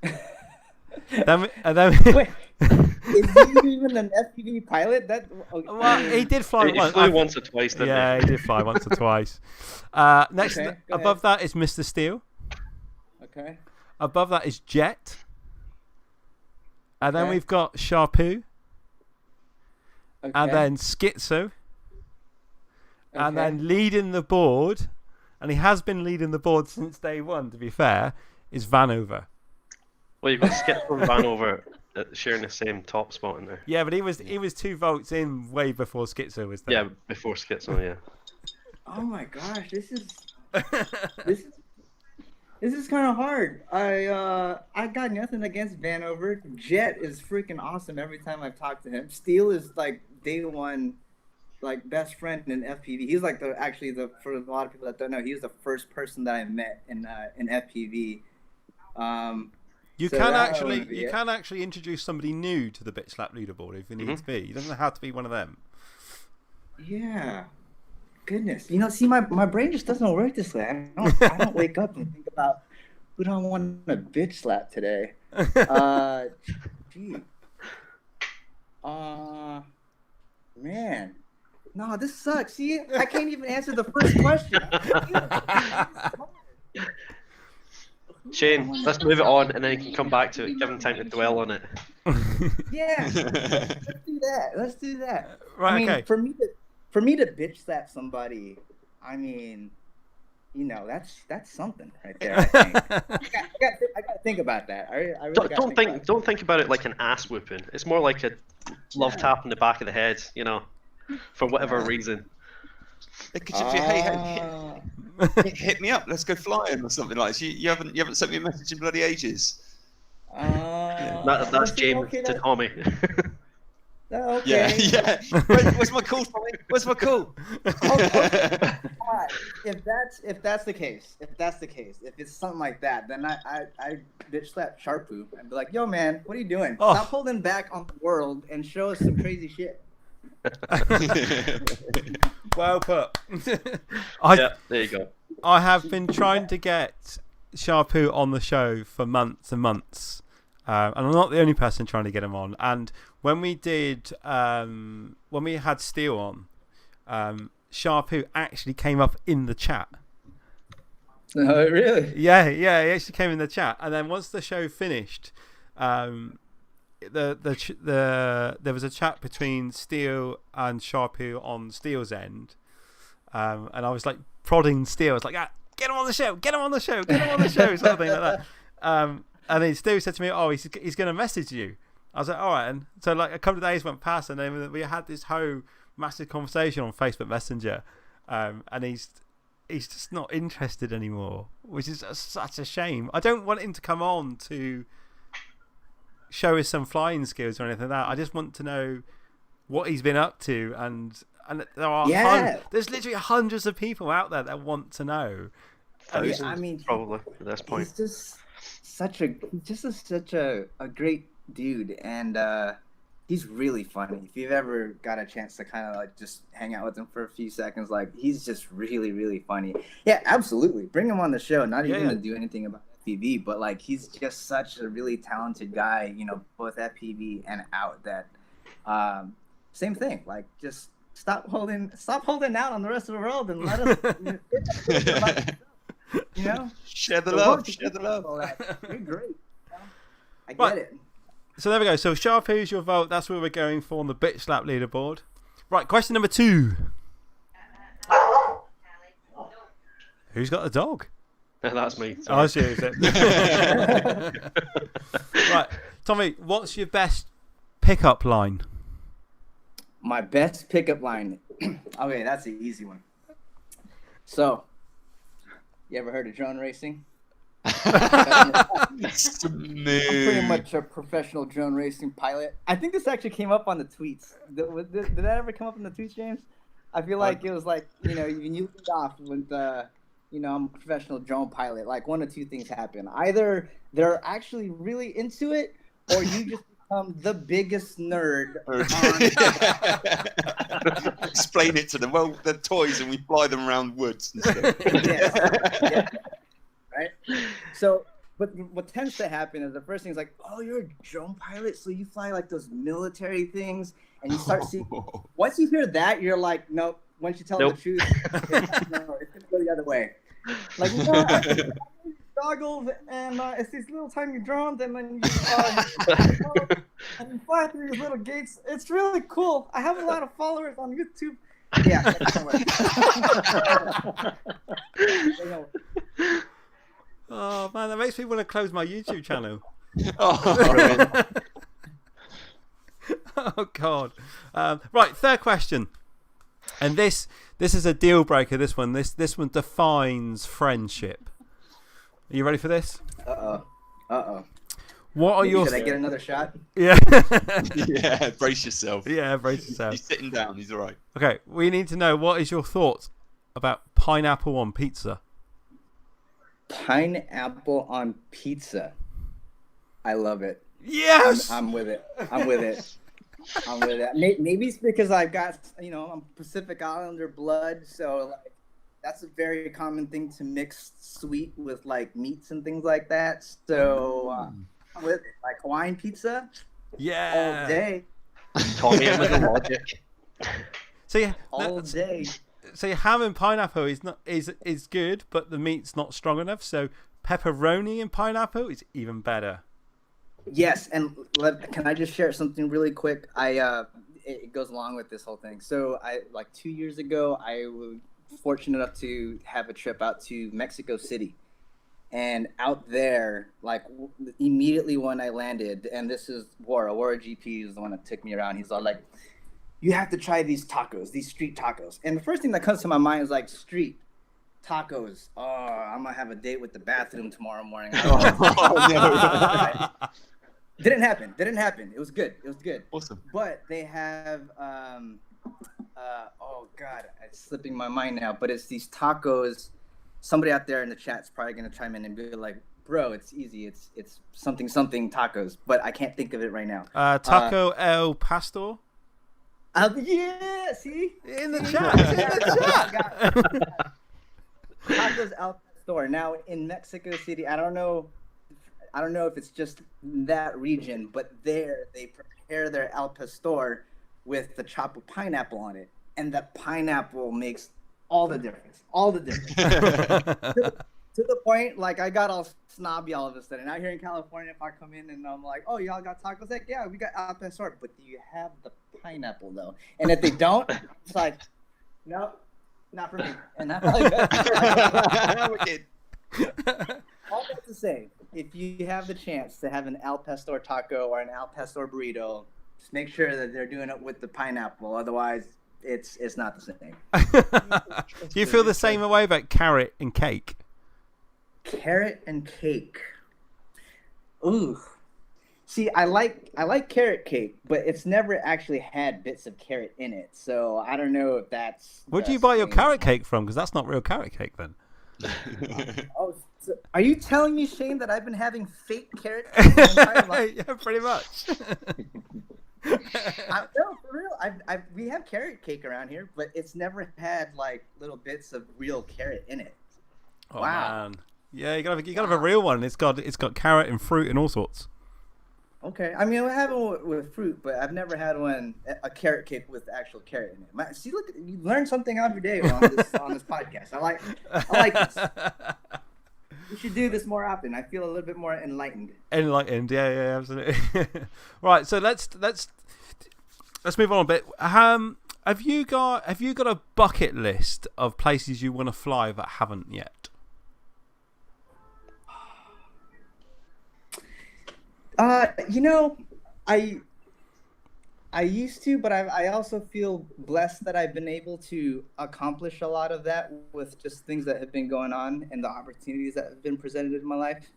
Wait, is he even an FPV pilot? Well, he did fly once. He flew once or twice, didn't he? Yeah, he did fly once or twice. Next, above that is Mr. Steel. Okay. Above that is Jet. And then we've got Sharpoo. Okay. And then Schizo. And then leading the board, and he has been leading the board since day 1, to be fair, is Vanover. Well, you've got Schizo and Vanover sharing the same top spot in there. Yeah, but he was 2 votes in way before Schizo was there. Yeah, before Schizo, yeah. Oh my gosh, this is kind of hard. I got nothing against Vanover. Jet is freaking awesome every time I've talked to him. Steel is like day 1, like best friend in FPV. He's like for a lot of people that don't know, he was the first person that I met in FPV. You can actually introduce somebody new to the Bitch Slap leaderboard if it needs to be. It doesn't have to be one of them. Yeah. Goodness. See, my brain just doesn't work this way. I don't wake up and think about who do I want to bitch slap today. Gee. Man. No, this sucks. See, I can't even answer the first question. Shane, let's move it on and then you can come back to it. Give him time to dwell on it. Yeah. Let's do that. Right, okay. For me to bitch slap somebody, I mean, that's something right there. I think I got to think about that. I really Don't think about it like an ass whooping. It's more like a love tap in the back of the head, for whatever reason. It could just be, hey, hit me up. Let's go flying or something like this. You haven't sent me a message in bloody ages. That's James to Tommy. Okay. Yeah. Where's my call, Tommy? Where's my call? Alright. If that's the case, if it's something like that, then I bitch slap Sharpoo and be like, yo man, what are you doing? Stop holding back on the world and show us some crazy shit. Well put. Yeah, there you go. I have been trying to get Sharpoo on the show for months and months. And I'm not the only person trying to get him on. And when we had Steel on, Sharpoo actually came up in the chat. Oh, really? Yeah, he actually came in the chat. And then once the show finished, there was a chat between Steel and Sharpoo on Steel's end. And I was like prodding Steel. I was like, get him on the show, something like that. And then Steve said to me, he's going to message you. I was like, all right. And so like a couple of days went past, and then we had this whole massive conversation on Facebook Messenger. And he's just not interested anymore, which is such a shame. I don't want him to come on to show us some flying skills or anything like that. I just want to know what he's been up to. And there are there's literally hundreds of people out there that want to know. I mean, probably at this point. He's just such a great dude, and he's really funny. If you've ever got a chance to kind of like just hang out with him for a few seconds, like he's just really, really funny. Yeah, absolutely. Bring him on the show. Not even to do anything about FPV, but like he's just such a really talented guy. Both FPV and out. That same thing. Like just stop holding out on the rest of the world and let us. Share the love. You're great. I Right. get it. So there we go. So Sharpoo's your vote. That's where we're going for on the Bitch Slap leaderboard. Right, question number 2. Who's got the dog? That's me. Oh, she is it. Right, Tommy, what's your best pickup line? My best pickup line. Okay, that's the easy one. So, you ever heard of drone racing? I'm pretty much a professional drone racing pilot. I think this actually came up on the tweets. Did that ever come up in the tweets, James? I feel like it was like, when you lead off with, I'm a professional drone pilot. Like one of two things happen. Either they're actually really into it, or you just become the biggest nerd. Explain it to them. Well, they're toys and we fly them around woods and stuff. Yeah. Right? So, but what tends to happen is the first thing is like, oh, you're a drone pilot, so you fly like those military things, and you start seeing. Once you hear that, you're like, nope. Once you tell the truth, it's gonna go the other way. Like, I use goggles, and it's these little tiny drones, and then you fly through these little gates. It's really cool. I have a lot of followers on YouTube. Yeah. Oh man, that makes me want to close my YouTube channel. Oh god. Right, third question, and this is a deal breaker. This one defines friendship. Are you ready for this? Uh-oh. What are your? Should I get another shot? Yeah. Yeah, brace yourself. Yeah, brace yourself. He's sitting down. He's all right. Okay, we need to know, what is your thoughts about pineapple on pizza? Pineapple on pizza. I love it. Yes. I'm with it. Maybe it's because I've got, I'm Pacific Islander blood, so like that's a very common thing to mix sweet with like meats and things like that. So I'm with it. Like Hawaiian pizza. Yeah. All day. Tommy with the logic. So yeah, all day. So your ham and pineapple is good, but the meat's not strong enough. So pepperoni and pineapple is even better. Yes, and can I just share something really quick? It goes along with this whole thing. So I 2 years ago, I fortunate enough to have a trip out to Mexico City. And out there, like immediately when I landed, and this is Wara GP is the one that took me around. He's all like, "You have to try these tacos, these street tacos." And the first thing that comes to my mind is like street tacos. Oh, I'm gonna have a date with the bathroom tomorrow morning. Didn't happen. It was good. Awesome. But they have oh God, it's slipping my mind now. But it's these tacos. Somebody out there in the chat's probably gonna chime in and be like, "Bro, it's easy. It's something tacos," but I can't think of it right now. Taco El Pastor. Yeah, see? In the chat. Tacos El Pastor. Now in Mexico City, I don't know if it's just that region, but there they prepare their El Pastor with the chop of pineapple on it, and the pineapple makes all the difference. To the point, like I got all snobby all of a sudden. Out here in California, if I come in and I'm like, "Oh, y'all got tacos?" Like, yeah, we got El Pastor, but do you have the pineapple though? And if they don't, it's like, no, not for me. And that's all good. All that to say, if you have the chance to have an El Pastor taco or an El Pastor burrito, just make sure that they're doing it with the pineapple. Otherwise, it's not the same. Do you feel the same way about carrot and cake? Carrot and cake. Ooh. See, I like carrot cake, but it's never actually had bits of carrot in it. So I don't know if that's. Where do you buy your carrot cake from? Because that's not real carrot cake then. Oh, so are you telling me, Shane, that I've been having fake carrot cake my entire life? Yeah, pretty much. No, for real. We have carrot cake around here, but it's never had like little bits of real carrot in it. Oh, wow. Man. Yeah, you gotta have a real one. It's got carrot and fruit and all sorts. Okay, I mean I have one with fruit, but I've never had a carrot cake with actual carrot in it. See, look, you learn something every day on this podcast. I like this. We should do this more often. I feel a little bit more enlightened. Yeah, absolutely. Right, so let's move on a bit. Have you got a bucket list of places you want to fly that haven't yet? I used to, but I also feel blessed that I've been able to accomplish a lot of that with just things that have been going on and the opportunities that have been presented in my life.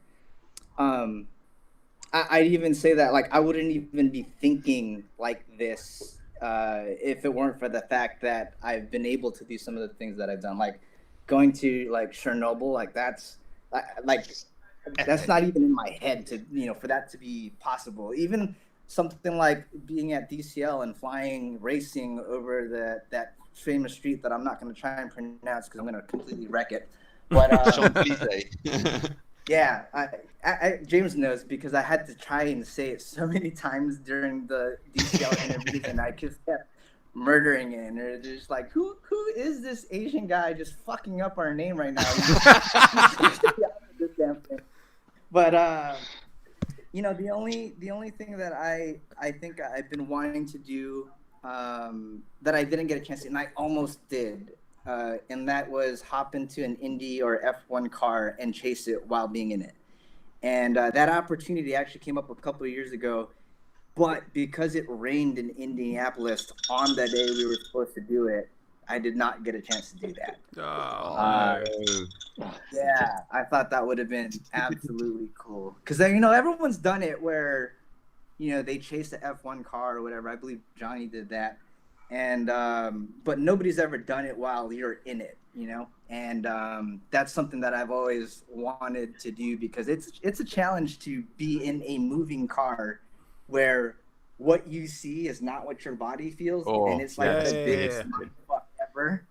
I'd even say that like I wouldn't even be thinking like this if it weren't for the fact that I've been able to do some of the things that I've done, like going to like Chernobyl, like that's not even in my head to, for that to be possible. Even something like being at DCL and racing over that famous street that I'm not going to try and pronounce because I'm going to completely wreck it. But yeah, James knows because I had to try and say it so many times during the DCL interviews, and I just kept murdering it. And they're just like, who is this Asian guy just fucking up our name right now? This damn thing. But the only thing that I think I've been wanting to do that I didn't get a chance to, and I almost did, and that was hop into an Indy or F1 car and chase it while being in it. And that opportunity actually came up a couple of years ago, but because it rained in Indianapolis on the day we were supposed to do it, I did not get a chance to do that. Yeah, I thought that would have been absolutely cool. Because, everyone's done it where, they chase the F1 car or whatever. I believe Johnny did that. And but nobody's ever done it while you're in it, And that's something that I've always wanted to do because it's a challenge to be in a moving car where what you see is not what your body feels. And it's like the biggest mindfuck ever.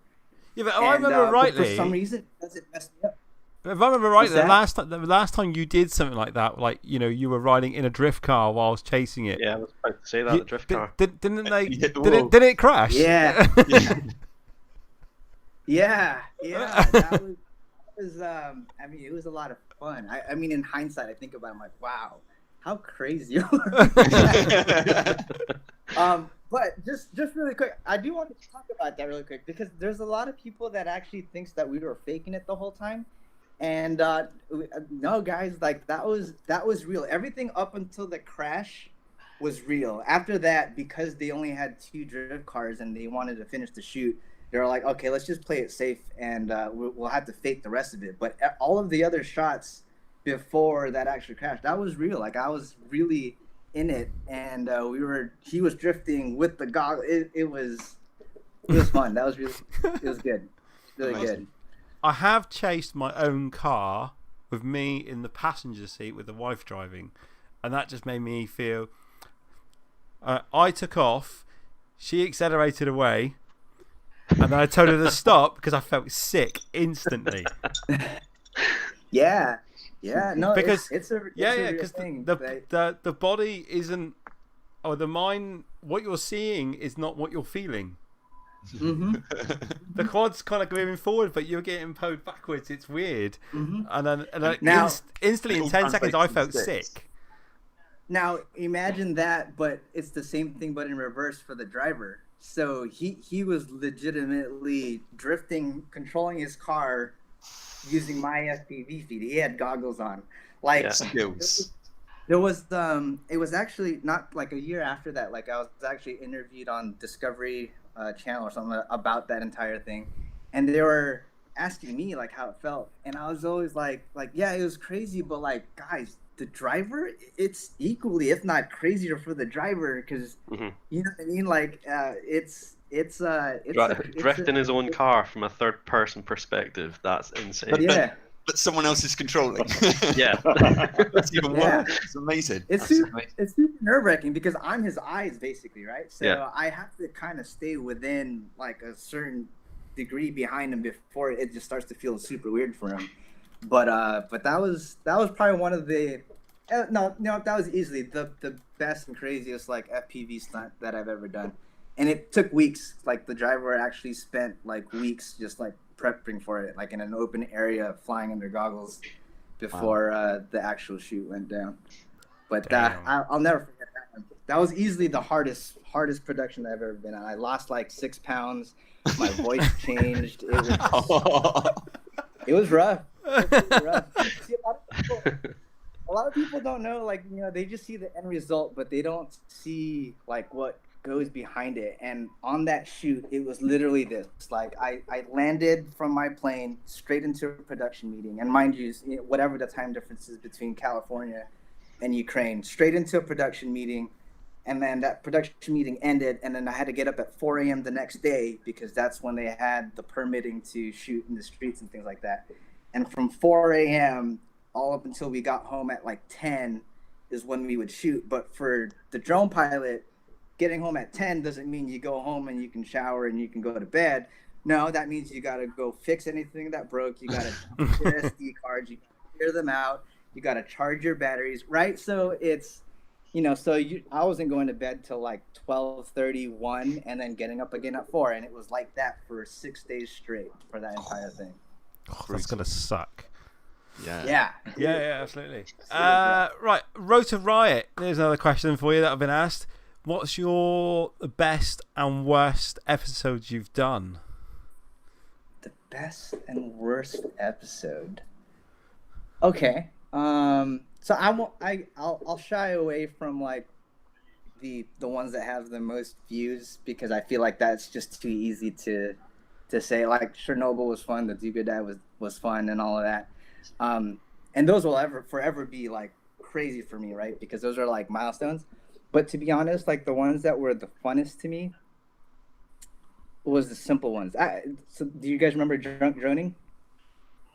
Yeah, but I remember rightly. But for some reason, it doesn't mess me up. But if I remember rightly, the last time you did something like that, like you were riding in a drift car whilst chasing it. Yeah, I was about to say that, the drift car. Didn't they? Did it crash? Yeah. yeah. That was. I mean, it was a lot of fun. I mean, in hindsight, I think about it, I'm like, wow, how crazy you are. But just really quick, I do want to talk about that really quick because there's a lot of people that actually thinks that we were faking it the whole time, and no, guys, like that was real. Everything up until the crash was real. After that, because they only had 2 drift cars and they wanted to finish the shoot, they were like, okay, let's just play it safe and we'll have to fake the rest of it. But all of the other shots before that actually crashed, that was real. Like I was really in it, and he was drifting with the goggles. It was fun. That was it was good, really good. I have chased my own car with me in the passenger seat with the wife driving, and that just made me feel. I took off, she accelerated away, and then I told her to stop because I felt sick instantly. Yeah. No, because it's a real thing. The body isn't, or the mind. What you're seeing is not what you're feeling. Mm-hmm. The quad's kind of moving forward, but you're getting pulled backwards. It's weird. Mm-hmm. And then now, instantly in 10 seconds, I felt sick. Now imagine that, but it's the same thing, but in reverse for the driver. So he was legitimately drifting, controlling his car using my FPV feed. He had goggles on. Like skills. There was it was actually not like a year after that. Like I was actually interviewed on Discovery Channel or something about that entire thing, and they were asking me like how it felt, and I was always like yeah, it was crazy, but like guys, the driver, it's equally if not crazier for the driver because you know what I mean. Like drifting his own car from a third-person perspective. That's insane. But yeah. But someone else is controlling. Yeah. That's even worse. It's amazing. It's super nerve-wracking because I'm his eyes basically, right? So I have to kind of stay within like a certain degree behind him before it just starts to feel super weird for him. But that was probably one of the that was easily the best and craziest like FPV stunt that I've ever done. And it took weeks. Like the driver actually spent like weeks just like prepping for it, like in an open area, flying under goggles before the actual shoot went down. But I'll never forget that one. That was easily the hardest production that I've ever been on. I lost like 6 pounds. My voice changed. It was rough. See, a lot of people don't know, like, you know, they just see the end result, but they don't see like what goes behind it. And on that shoot, it was literally this. Like I landed from my plane straight into a production meeting, and mind you, whatever the time difference is between California and Ukraine, straight into a production meeting. And then that production meeting ended, and then I had to get up at 4 a.m. the next day because that's when they had the permitting to shoot in the streets and things like that. And from 4 a.m. all up until we got home at like 10 is when we would shoot. But for the drone pilot, getting home at 10 doesn't mean you go home and you can shower and you can go to bed. No, that means you got to go fix anything that broke. You got to your SD cards, you got to clear them out. You got to charge your batteries, right? So it's, you know, I wasn't going to bed till like 12:31 and then getting up again at 4. And it was like that for 6 days straight for that entire thing. Oh, that's going to suck. Yeah, absolutely. Right, Rotor Riot. There's another question for you that I've been asked. What's your best and worst episodes you've done? The best and worst episode. Okay. So I'll shy away from like the ones that have the most views because I feel like that's just too easy to say. Like Chernobyl was fun, the Do Good Dad was fun, and all of that. And those will forever be like crazy for me, right? Because those are like milestones. But to be honest, like the ones that were the funnest to me was the simple ones. So do you guys remember Drunk Droning?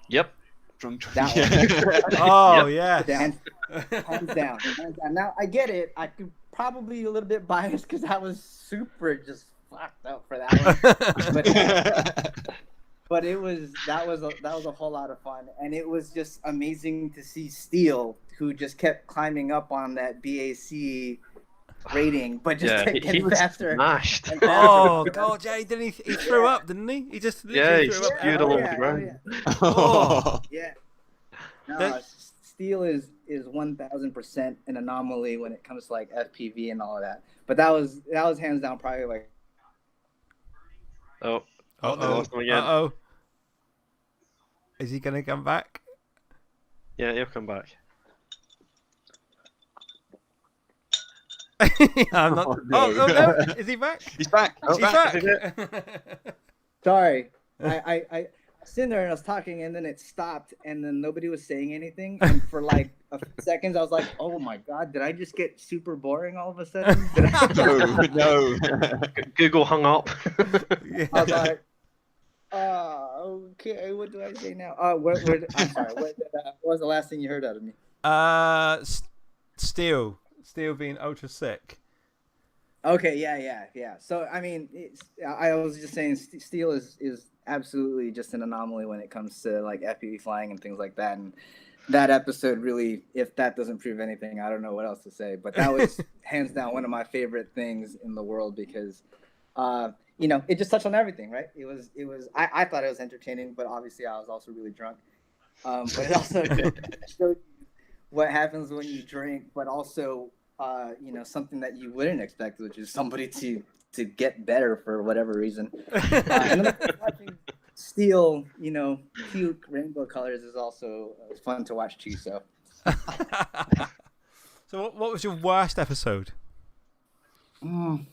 Yep. Drunk That one. Oh, yeah. Hands down. Now, I get it. I could probably be a little bit biased because I was super just fucked up for that one. But that was a whole lot of fun, and it was just amazing to see Steele, who just kept climbing up on that BAC rating, but just kept getting faster. Smashed. And faster. Oh God, yeah, he threw up, didn't he? He just he threw up. spewed all over the ground. Yeah. No, Steel is 1000% an anomaly when it comes to like FPV and all of that. But that was hands down probably like. Oh, Oh, I lost him again. Uh-oh. Is he going to come back? Yeah, he'll come back. I'm not... Oh, no. Is he back? He's back. He's back. Sorry, I was sitting there and I was talking, and then it stopped, and then nobody was saying anything. And for like a few seconds, I was like, "Oh my god, did I just get super boring all of a sudden?" No. Google hung up. I was like, okay, what do I say now? I'm sorry. What was the last thing you heard out of me? Steel being ultra sick. Okay, yeah. So I mean, I was just saying, Steel is absolutely just an anomaly when it comes to like FPV flying and things like that. And that episode really, if that doesn't prove anything, I don't know what else to say. But that was hands down one of my favorite things in the world because, it just touched on everything, right? It was. I thought it was entertaining, but obviously I was also really drunk. But it also showed you what happens when you drink, but also, something that you wouldn't expect, which is somebody to get better for whatever reason. And then watching Steel, cute rainbow colors is also fun to watch too. So, so what was your worst episode? The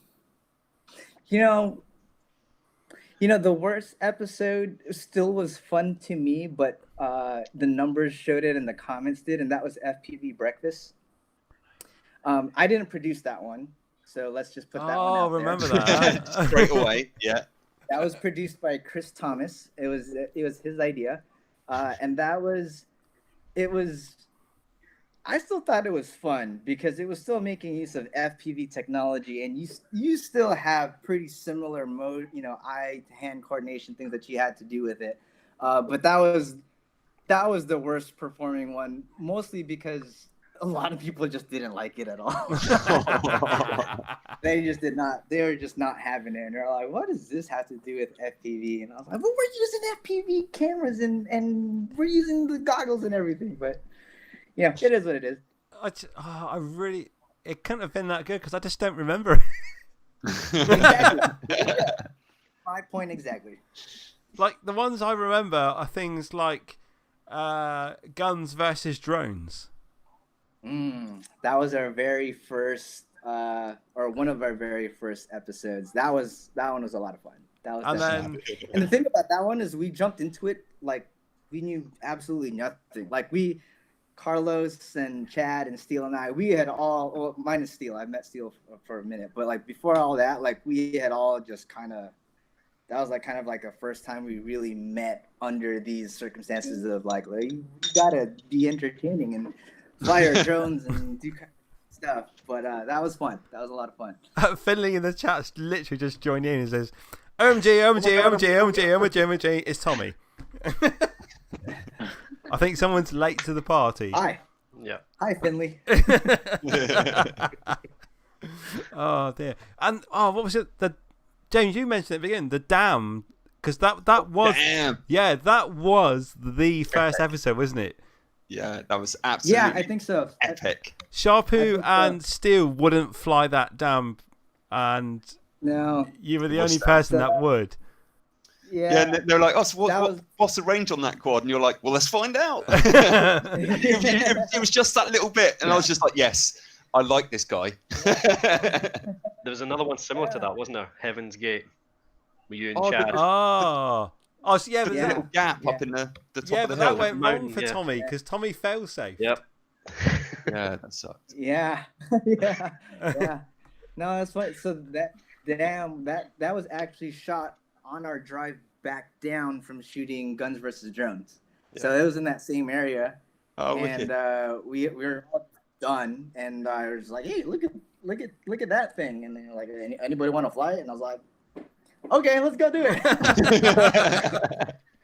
worst episode still was fun to me, but the numbers showed it and the comments did, and that was FPV Breakfast. I didn't produce that one, so let's just put that one out there. Remember that. Straight away, yeah. That was produced by Chris Thomas. It was his idea, and it was. I still thought it was fun because it was still making use of FPV technology, and you still have pretty similar eye-hand coordination things that you had to do with it. But that was the worst performing one, mostly because a lot of people just didn't like it at all. They just did not. They were just not having it, and they're like, "What does this have to do with FPV?" And I was like, "Well, we're using FPV cameras and we're using the goggles and everything." But yeah, it is what it is. It couldn't have been that good because I just don't remember it. Exactly. My point exactly. Like the ones I remember are things like guns versus drones. That was our very first, or one of our very first episodes. That one was a lot of fun. And the thing about that one is we jumped into it like we knew absolutely nothing. Like Carlos and Chad and Steele and I, we had all, well, minus Steele, I met Steele for a minute, but like before all that, like we had all just kind of, that was like kind of like the first time we really met under these circumstances of like you gotta be entertaining and fly our drones and do stuff. But that was fun. That was a lot of fun. Finley in the chat's literally just joined in and says, OMG, it's Tommy. I think someone's late to the party. Hi. Yeah. Hi, Finley. Oh, dear. And, what was it? James, you mentioned at the beginning, the dam. Because that was... Damn. Yeah, that was the first episode, wasn't it? Yeah, that was absolutely I think so. Epic. Sharpoo and Steele wouldn't fly that dam, and no, you were the only person that would. Yeah, and they're like, "Oh, so what's the range on that quad?" And you're like, "Well, let's find out." It was just that little bit, and I was just like, "Yes, I like this guy." There was another one similar to that, wasn't there? Heaven's Gate. With you and Chad. So yeah, there's a little gap up in the top of the hill. But that went wrong for Tommy because Tommy failed safe. Yep. Yeah, that sucked. Yeah. No, that's funny. So that was actually shot on our drive back down from shooting Guns versus Drones. Yeah. So it was in that same area. Oh, and we were all done, and I was like, "Hey, look at that thing!" And they're like, "Anybody want to fly it?" And I was like, "Okay, let's go do it."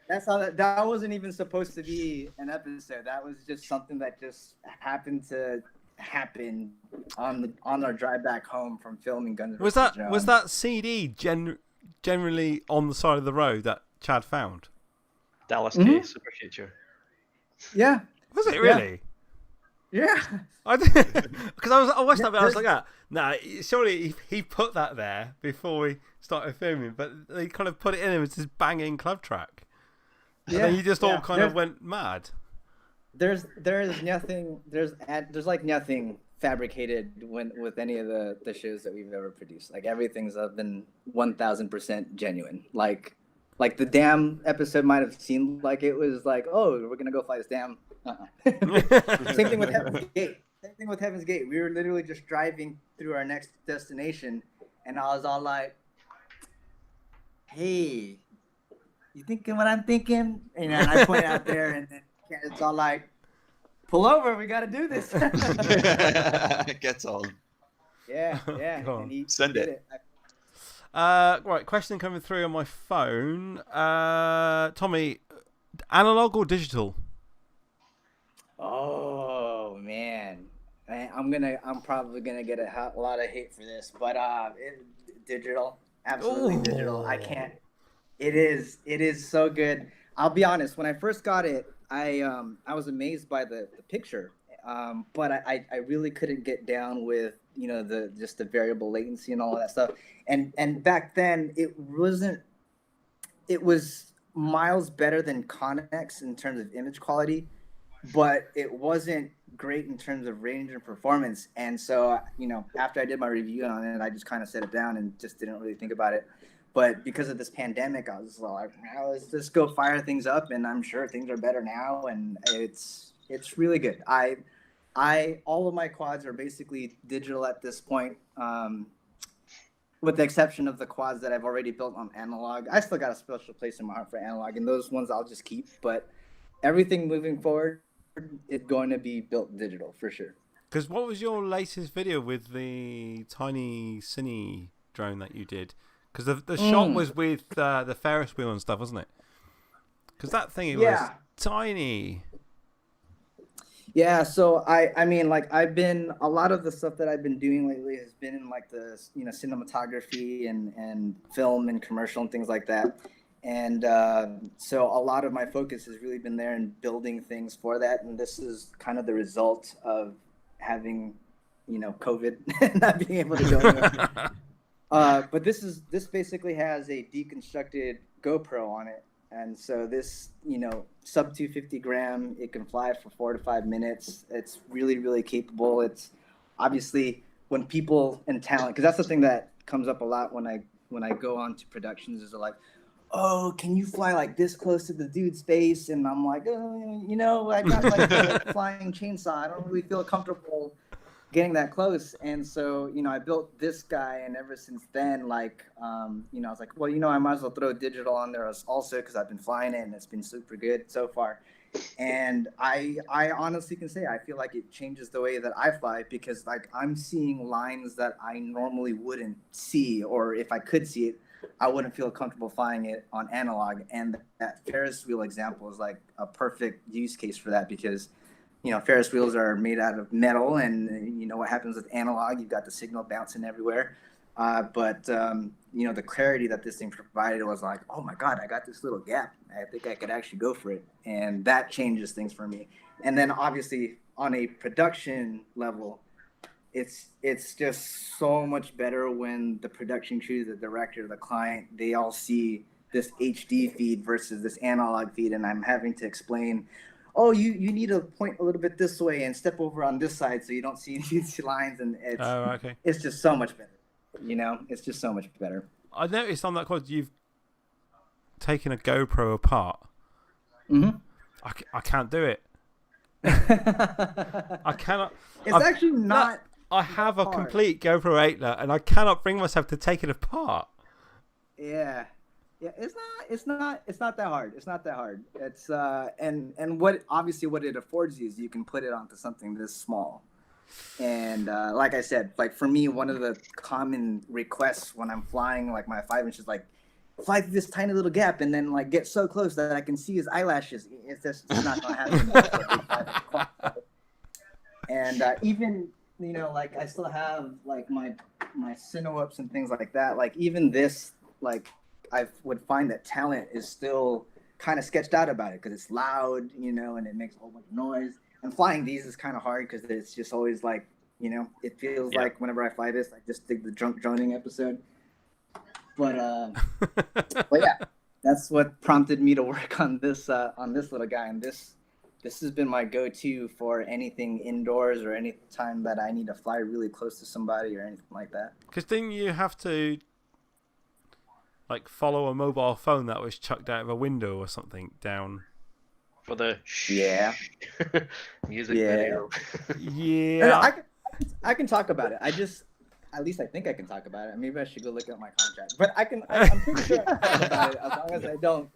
That's how that wasn't even supposed to be an episode. That was just something that just happened to happen on our drive back home from filming Guns was versus Drones. Was that CD generally on the side of the road that Chad found? Dallas K Super Future. Yeah. Was it really? Yeah. Because I watched that, but I was like, nah, surely he put that there before we started filming, but they kind of put it in and it was this banging club track. And then you just all kind of went mad. There's nothing there's like nothing fabricated with any of the shows that we've ever produced. Like everything's been 1000% genuine. Like the dam episode might have seemed like it was like, oh, we're gonna go fly this dam. Same thing with Heaven's Gate. We were literally just driving through our next destination, and I was all like, hey, you thinking what I'm thinking? And I point out there, and then it's all like, pull over, we got to do this. Gets on. Yeah. And he Send did it. Right, question coming through on my phone. Tommy, analog or digital? Oh man, I'm probably gonna get a lot of hate for this, but digital, absolutely digital. I can't. It is so good. I'll be honest. When I first got it, I was amazed by the picture, but I really couldn't get down with the variable latency and all of that stuff. And back then it was miles better than Connex in terms of image quality, but it wasn't great in terms of range and performance. And so after I did my review on it, I just kind of set it down and just didn't really think about it. But because of this pandemic, I was like, let's just go fire things up, and I'm sure things are better now, and it's really good. All of my quads are basically digital at this point, with the exception of the quads that I've already built on analog. I still got a special place in my heart for analog, and those ones I'll just keep. But everything moving forward is going to be built digital for sure. Because what was your latest video with the tiny cine drone that you did? Because the shot was with the Ferris wheel and stuff, wasn't it? Because that thing was tiny. Yeah, so I mean, like a lot of the stuff that I've been doing lately has been in like the cinematography and film and commercial and things like that. And so a lot of my focus has really been there in building things for that. And this is kind of the result of having, COVID and not being able to go anywhere. But this basically has a deconstructed GoPro on it. And so this, sub 250 gram, it can fly for 4 to 5 minutes. It's really, really capable. It's obviously when people and talent, because that's the thing that comes up a lot when I go on to productions is like, oh, can you fly like this close to the dude's face? And I'm like, I got like a flying chainsaw. I don't really feel comfortable getting that close. And so, I built this guy, and ever since then, like, I was like, well, I might as well throw digital on there also, because I've been flying it and it's been super good so far. And I honestly can say I feel like it changes the way that I fly, because like I'm seeing lines that I normally wouldn't see, or if I could see it, I wouldn't feel comfortable flying it on analog. And that Ferris wheel example is like a perfect use case for that, because Ferris wheels are made out of metal, and what happens with analog, you've got the signal bouncing everywhere. But the clarity that this thing provided was like, oh my God, I got this little gap. I think I could actually go for it. And that changes things for me. And then obviously on a production level, it's just so much better when the production crew, the director, the client, they all see this HD feed versus this analog feed. And I'm having to explain, oh, you need to point a little bit this way and step over on this side so you don't see these lines. And it's just so much better. It's just so much better. I noticed on that quad you've taken a GoPro apart. Mm-hmm. I can't do it. I cannot. It's actually not. I have a complete GoPro 8 and I cannot bring myself to take it apart. Yeah, it's not that hard. It's not that hard. It's and what it affords you is you can put it onto something this small. And like I said, like for me, one of the common requests when I'm flying like my 5-inch is like, fly through this tiny little gap and then like get so close that I can see his eyelashes. It's not gonna happen. And even like I still have like my Cinewhoops and things like that. Like even this, like I would find that talent is still kind of sketched out about it because it's loud, and it makes a whole bunch of noise. and flying these is kind of hard because it's just always like, you know, it feels like whenever I fly this, I just did the droning episode. But yeah, that's what prompted me to work on this little guy, and this has been my go-to for anything indoors or any time that I need to fly really close to somebody or anything like that. Because didn't you have to like follow a mobile phone that was chucked out of a window or something down? For the music video. Yeah. I can talk about it. At least I think I can talk about it. Maybe I should go look at my contract. But I'm pretty sure I can talk about it as long as I don't.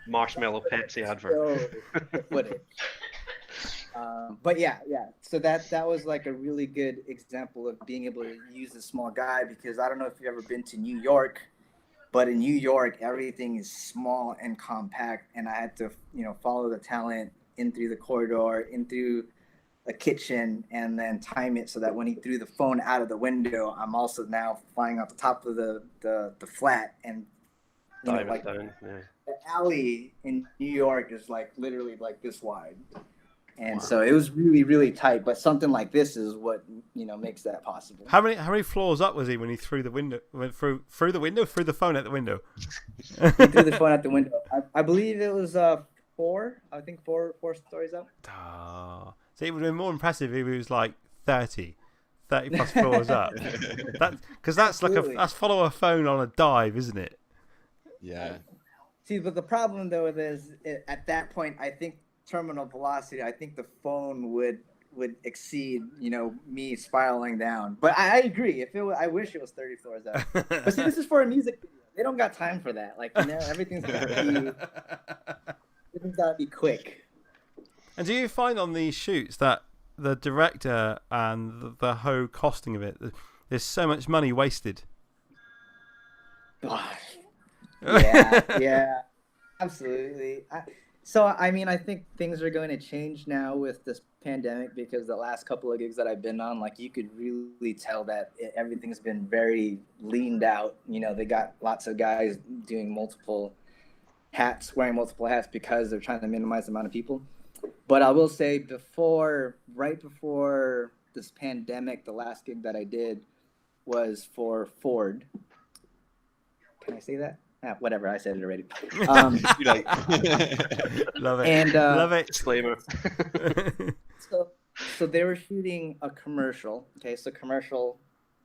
Marshmallow Pepsi advert. Footage. But yeah. So that was like a really good example of being able to use a small guy, because I don't know if you've ever been to New York, but in New York, everything is small and compact, and I had to, you know, follow the talent in through the corridor, in through a kitchen, and then time it so that when he threw the phone out of the window, I'm also now flying off the top of the flat, and you know, like the alley in New York is like literally like this wide. And so it was really, really tight, but something like this is what, you know, makes that possible. How many floors up was he when he threw the window? Threw the phone out the window. He threw the phone out the window. I believe it was 4. I think four stories up. Oh. So it would have been more impressive if he was like 30 plus floors up. Because that's like that's follow a phone on a dive, isn't it? Yeah. See, but the problem though is at that point, I think terminal velocity, I think the phone would exceed, you know, me spiraling down. But I agree. I wish it was 30 floors up. But see, this is for a music video. They don't got time for that. Like, you know, everything's gotta be quick. And do you find on these shoots that the director and the whole costing of it, there's so much money wasted? Yeah, absolutely. So, I mean, I think things are going to change now with this pandemic, because the last couple of gigs that I've been on, like, you could really tell that everything's been very leaned out. You know, they got lots of guys doing multiple hats, wearing multiple hats, because they're trying to minimize the amount of people. But I will say right before this pandemic, the last gig that I did was for Ford. Can I say that? Whatever, I said it already. Love it. And love it. Disclaimer. So they were shooting a commercial. Okay, so commercial,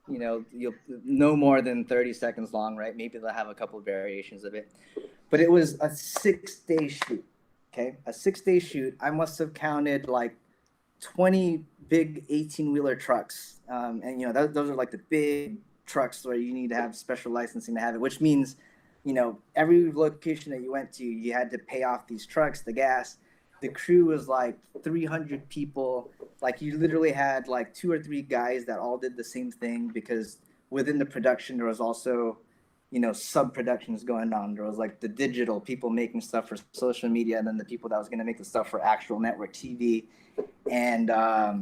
you know, you'll no more than 30 seconds long, right? Maybe they'll have a couple of variations of it. But it was a 6-day shoot. Okay, a 6-day shoot. I must have counted like 20 big 18-wheeler trucks. And, you know, those are like the big trucks where you need to have special licensing to have it, which means, you know, every location that you went to, you had to pay off these trucks, the gas. The crew was like 300 people. Like, you literally had like 2 or 3 guys that all did the same thing, because within the production, there was also, you know, sub-productions going on. There was like the digital people making stuff for social media, and then the people that was going to make the stuff for actual network TV. And I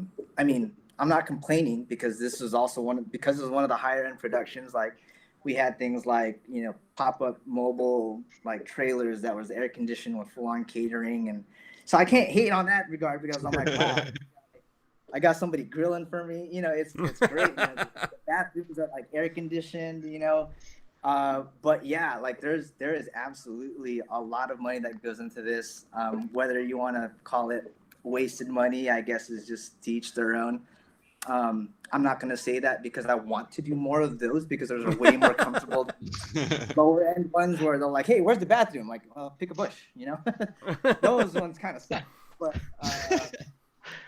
mean, I'm not complaining, because this was also one of the higher end productions. Like, we had things like, you know, pop-up mobile like trailers that was air conditioned with full-on catering, and so I can't hate on that regard, because I'm like, wow, I got somebody grilling for me. You know, it's great. You know, the bathrooms are like air conditioned. You know, but yeah, like there is absolutely a lot of money that goes into this. Whether you want to call it wasted money, I guess, is just to each their own. I'm not going to say that, because I want to do more of those, because those are way more comfortable lower end ones where they're like, hey, where's the bathroom? Like, pick a bush, you know. Those ones kind of suck.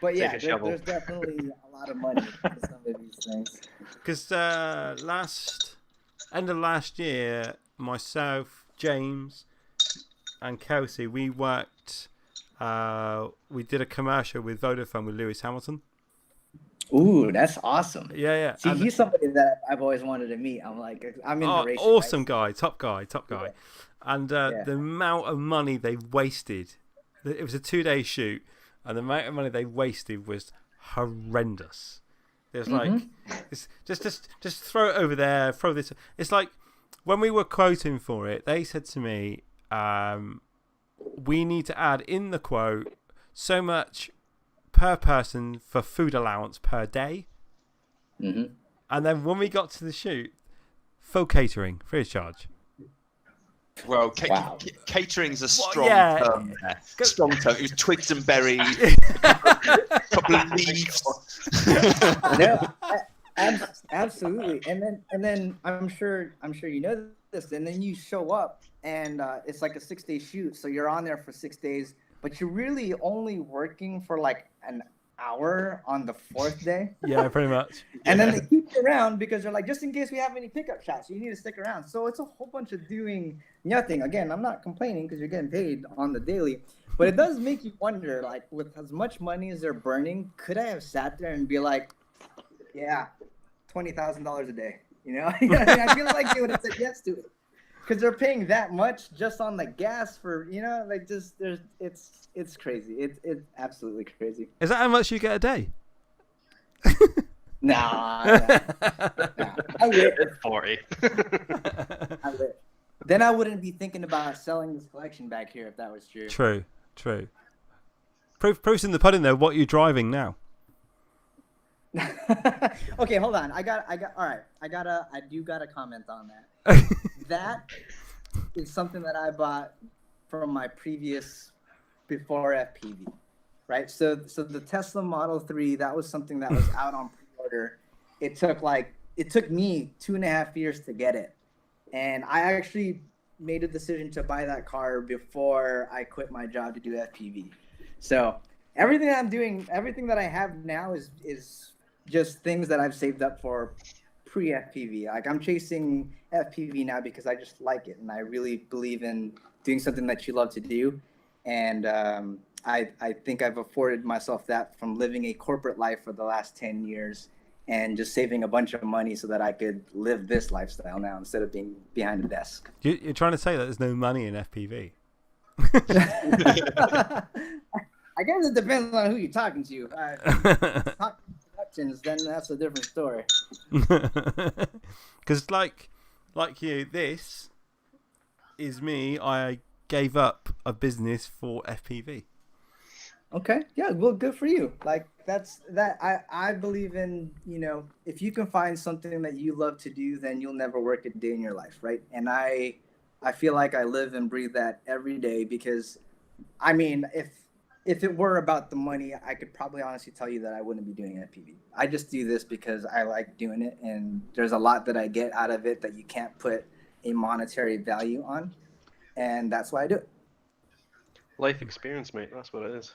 But yeah, there's definitely a lot of money in some of these things. Because end of last year, myself, James, and Kelsey, we worked. We did a commercial with Vodafone with Lewis Hamilton. Ooh, that's awesome. Yeah. See, he's somebody that I've always wanted to meet. I'm in the race. Awesome guy, top guy. Yeah. And the amount of money they wasted, it was a 2-day shoot, and the amount of money they wasted was horrendous. It was like, it's just throw it over there, throw this. It's like, when we were quoting for it, they said to me, we need to add in the quote so much per person for food allowance per day. Mm-hmm. And then when we got to the shoot, full catering, free of charge. Well, Wow. catering's a strong yeah. term there. Strong term. It was twigs and berries, couple of leaves. No, absolutely. And then I'm sure you know this. And then you show up, and it's like a 6-day shoot, so you're on there for 6 days, but you're really only working for like an hour on the 4th day. Yeah, pretty much. And then they keep you around because they're like, just in case we have any pickup shots, you need to stick around. So it's a whole bunch of doing nothing. Again, I'm not complaining because you're getting paid on the daily, but it does make you wonder, like, with as much money as they're burning, could I have sat there and be like, yeah, $20,000 a day? You know, I feel like they would have said yes to it because they're paying that much just on the gas for, you know, like just it's crazy. It's absolutely crazy. Is that how much you get a day? Nah. I wish. 40. I wish. Then I wouldn't be thinking about selling this collection back here if that was true. True. Proof's in the pudding though. What are you driving now? Okay, hold on. I do gotta comment on that. That is something that I bought from my previous before FPV, right? So the Tesla Model 3, that was something that was out on pre-order. It took me 2.5 years to get it, and I actually made a decision to buy that car before I quit my job to do FPV. So everything that I'm doing, everything that I have now is just things that I've saved up for pre-FPV. Like, I'm chasing FPV now because I just like it, and I really believe in doing something that you love to do. And I think I've afforded myself that from living a corporate life for the last 10 years and just saving a bunch of money so that I could live this lifestyle now instead of being behind a desk. You're trying to say that there's no money in FPV? I guess it depends on who you're talking to. Talking productions, then that's a different story. Because like you, this is me. I gave up a business for FPV. Okay, yeah, well, good for you. Like, I believe in, you know, if you can find something that you love to do, then you'll never work a day in your life, right? And I feel like I live and breathe that every day because, I mean, if it were about the money, I could probably honestly tell you that I wouldn't be doing FPV. I just do this because I like doing it, and there's a lot that I get out of it that you can't put a monetary value on, and that's why I do it. Life experience, mate. That's what it is.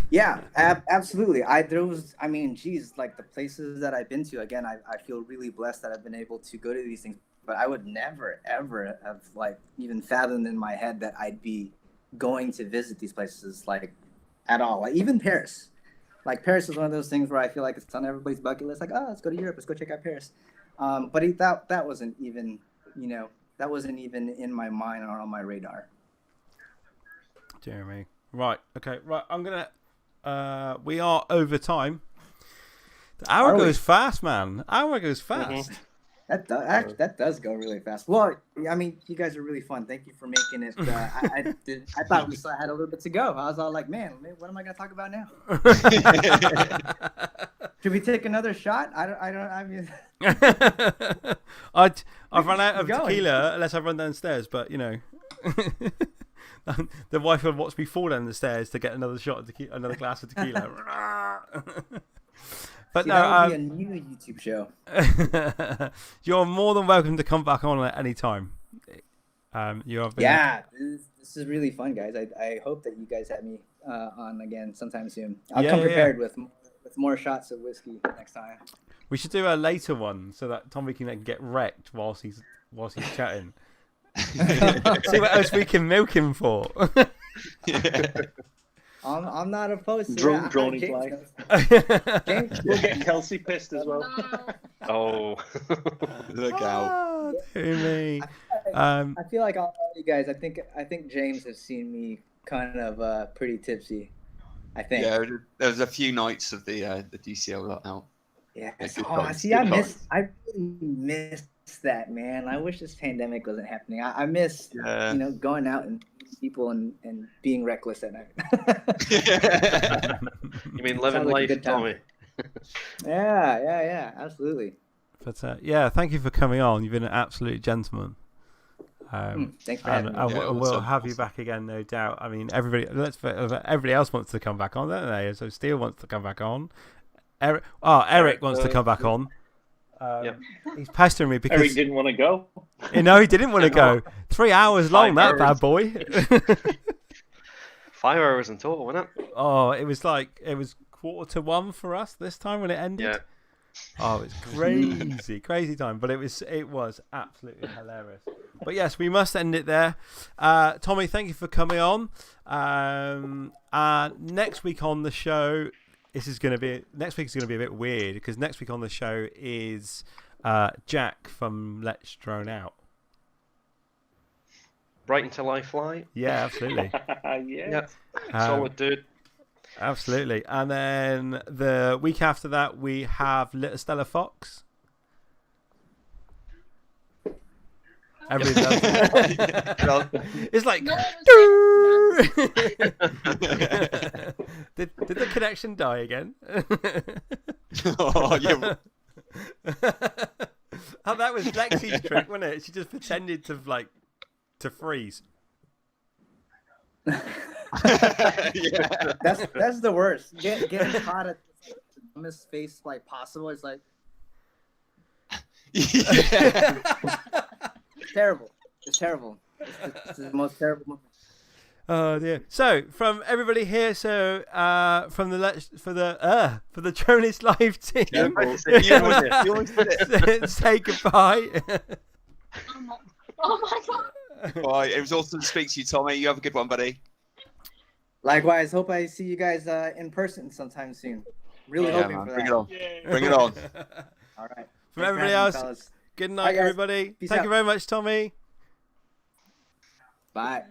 Yeah, absolutely. Like the places that I've been to, again, I feel really blessed that I've been able to go to these things, but I would never, ever have like even fathomed in my head that I'd be going to visit these places like at all. Like even Paris. Like Paris is one of those things where I feel like it's on everybody's bucket list. Like, oh, let's go to Europe. Let's go check out Paris. But that wasn't even, you know, that wasn't even in my mind or on my radar. Jeremy. Right. Okay. Right. I'm gonna. We are over time. The hour goes fast, man. Hour goes fast. Mm-hmm. That does go really fast. Well, I mean, you guys are really fun. Thank you for making it. I thought we still had a little bit to go. I was all like, man, what am I gonna talk about now? Should we take another shot? I mean, I've run out of tequila unless I run downstairs, but you know. The wife would watch me fall down the stairs to get another shot of tequila, another glass of tequila. But see, no, that would be a new YouTube show. You're more than welcome to come back on at any time. You have been. Yeah, this is really fun, guys. I hope that you guys have me on again sometime soon. I'll come prepared with more shots of whiskey next time. We should do a later one so that Tommy can get wrecked whilst he's chatting. See what else we can milk him for. I'm not opposed to Droneislife. James, we'll get Kelsey pissed as well. Oh, look out! Dear me. I feel like all you guys. I think James has seen me kind of pretty tipsy. I think. Yeah, there was a few nights of the DCL lot out. Yeah. I really missed that, man. I wish this pandemic wasn't happening. I miss, you know, going out and people and being reckless at night. You mean living Sounds like a life, good time. Tommy? Yeah, absolutely. But yeah, thank you for coming on. You've been an absolute gentleman. Thanks for having me. We'll have you back again, no doubt. I mean, everybody else wants to come back on, don't they? So Steele wants to come back on. Eric wants to come back on. He's pestering me because Eric didn't want to go. No, he didn't want to go. 3 hours long, that bad boy. 5 hours in total, wasn't it? Oh, it was 1:45 for us this time when it ended. Yeah. Oh, it's crazy time, but it was absolutely hilarious. But yes, we must end it there. Tommy, thank you for coming on. Next week on the show, next week is going to be a bit weird because next week on the show is Jack from Let's Drone Out. Right until I fly. Yeah, absolutely. Yeah. Solid dude. Absolutely. And then the week after that, we have Little Stella Fox. Everybody loves it. It's like... did the connection die again? Oh, yeah. Oh, that was Lexi's trick, wasn't it? She just pretended to freeze. Yeah. That's the worst. Getting caught at the dumbest face like possible is like terrible. It's terrible. It's the most terrible moment. Oh dear. So from everybody here, for the Droneislife team, say goodbye. Oh my god. Bye. It was awesome to speak to you, Tommy. You have a good one, buddy. Likewise, hope I see you guys in person sometime soon. Really hoping man. for Bring that. it on. Bring it on. All right. From everybody else, good night, Bye, guys. everybody. Peace Thank out. you very much, Tommy. Bye.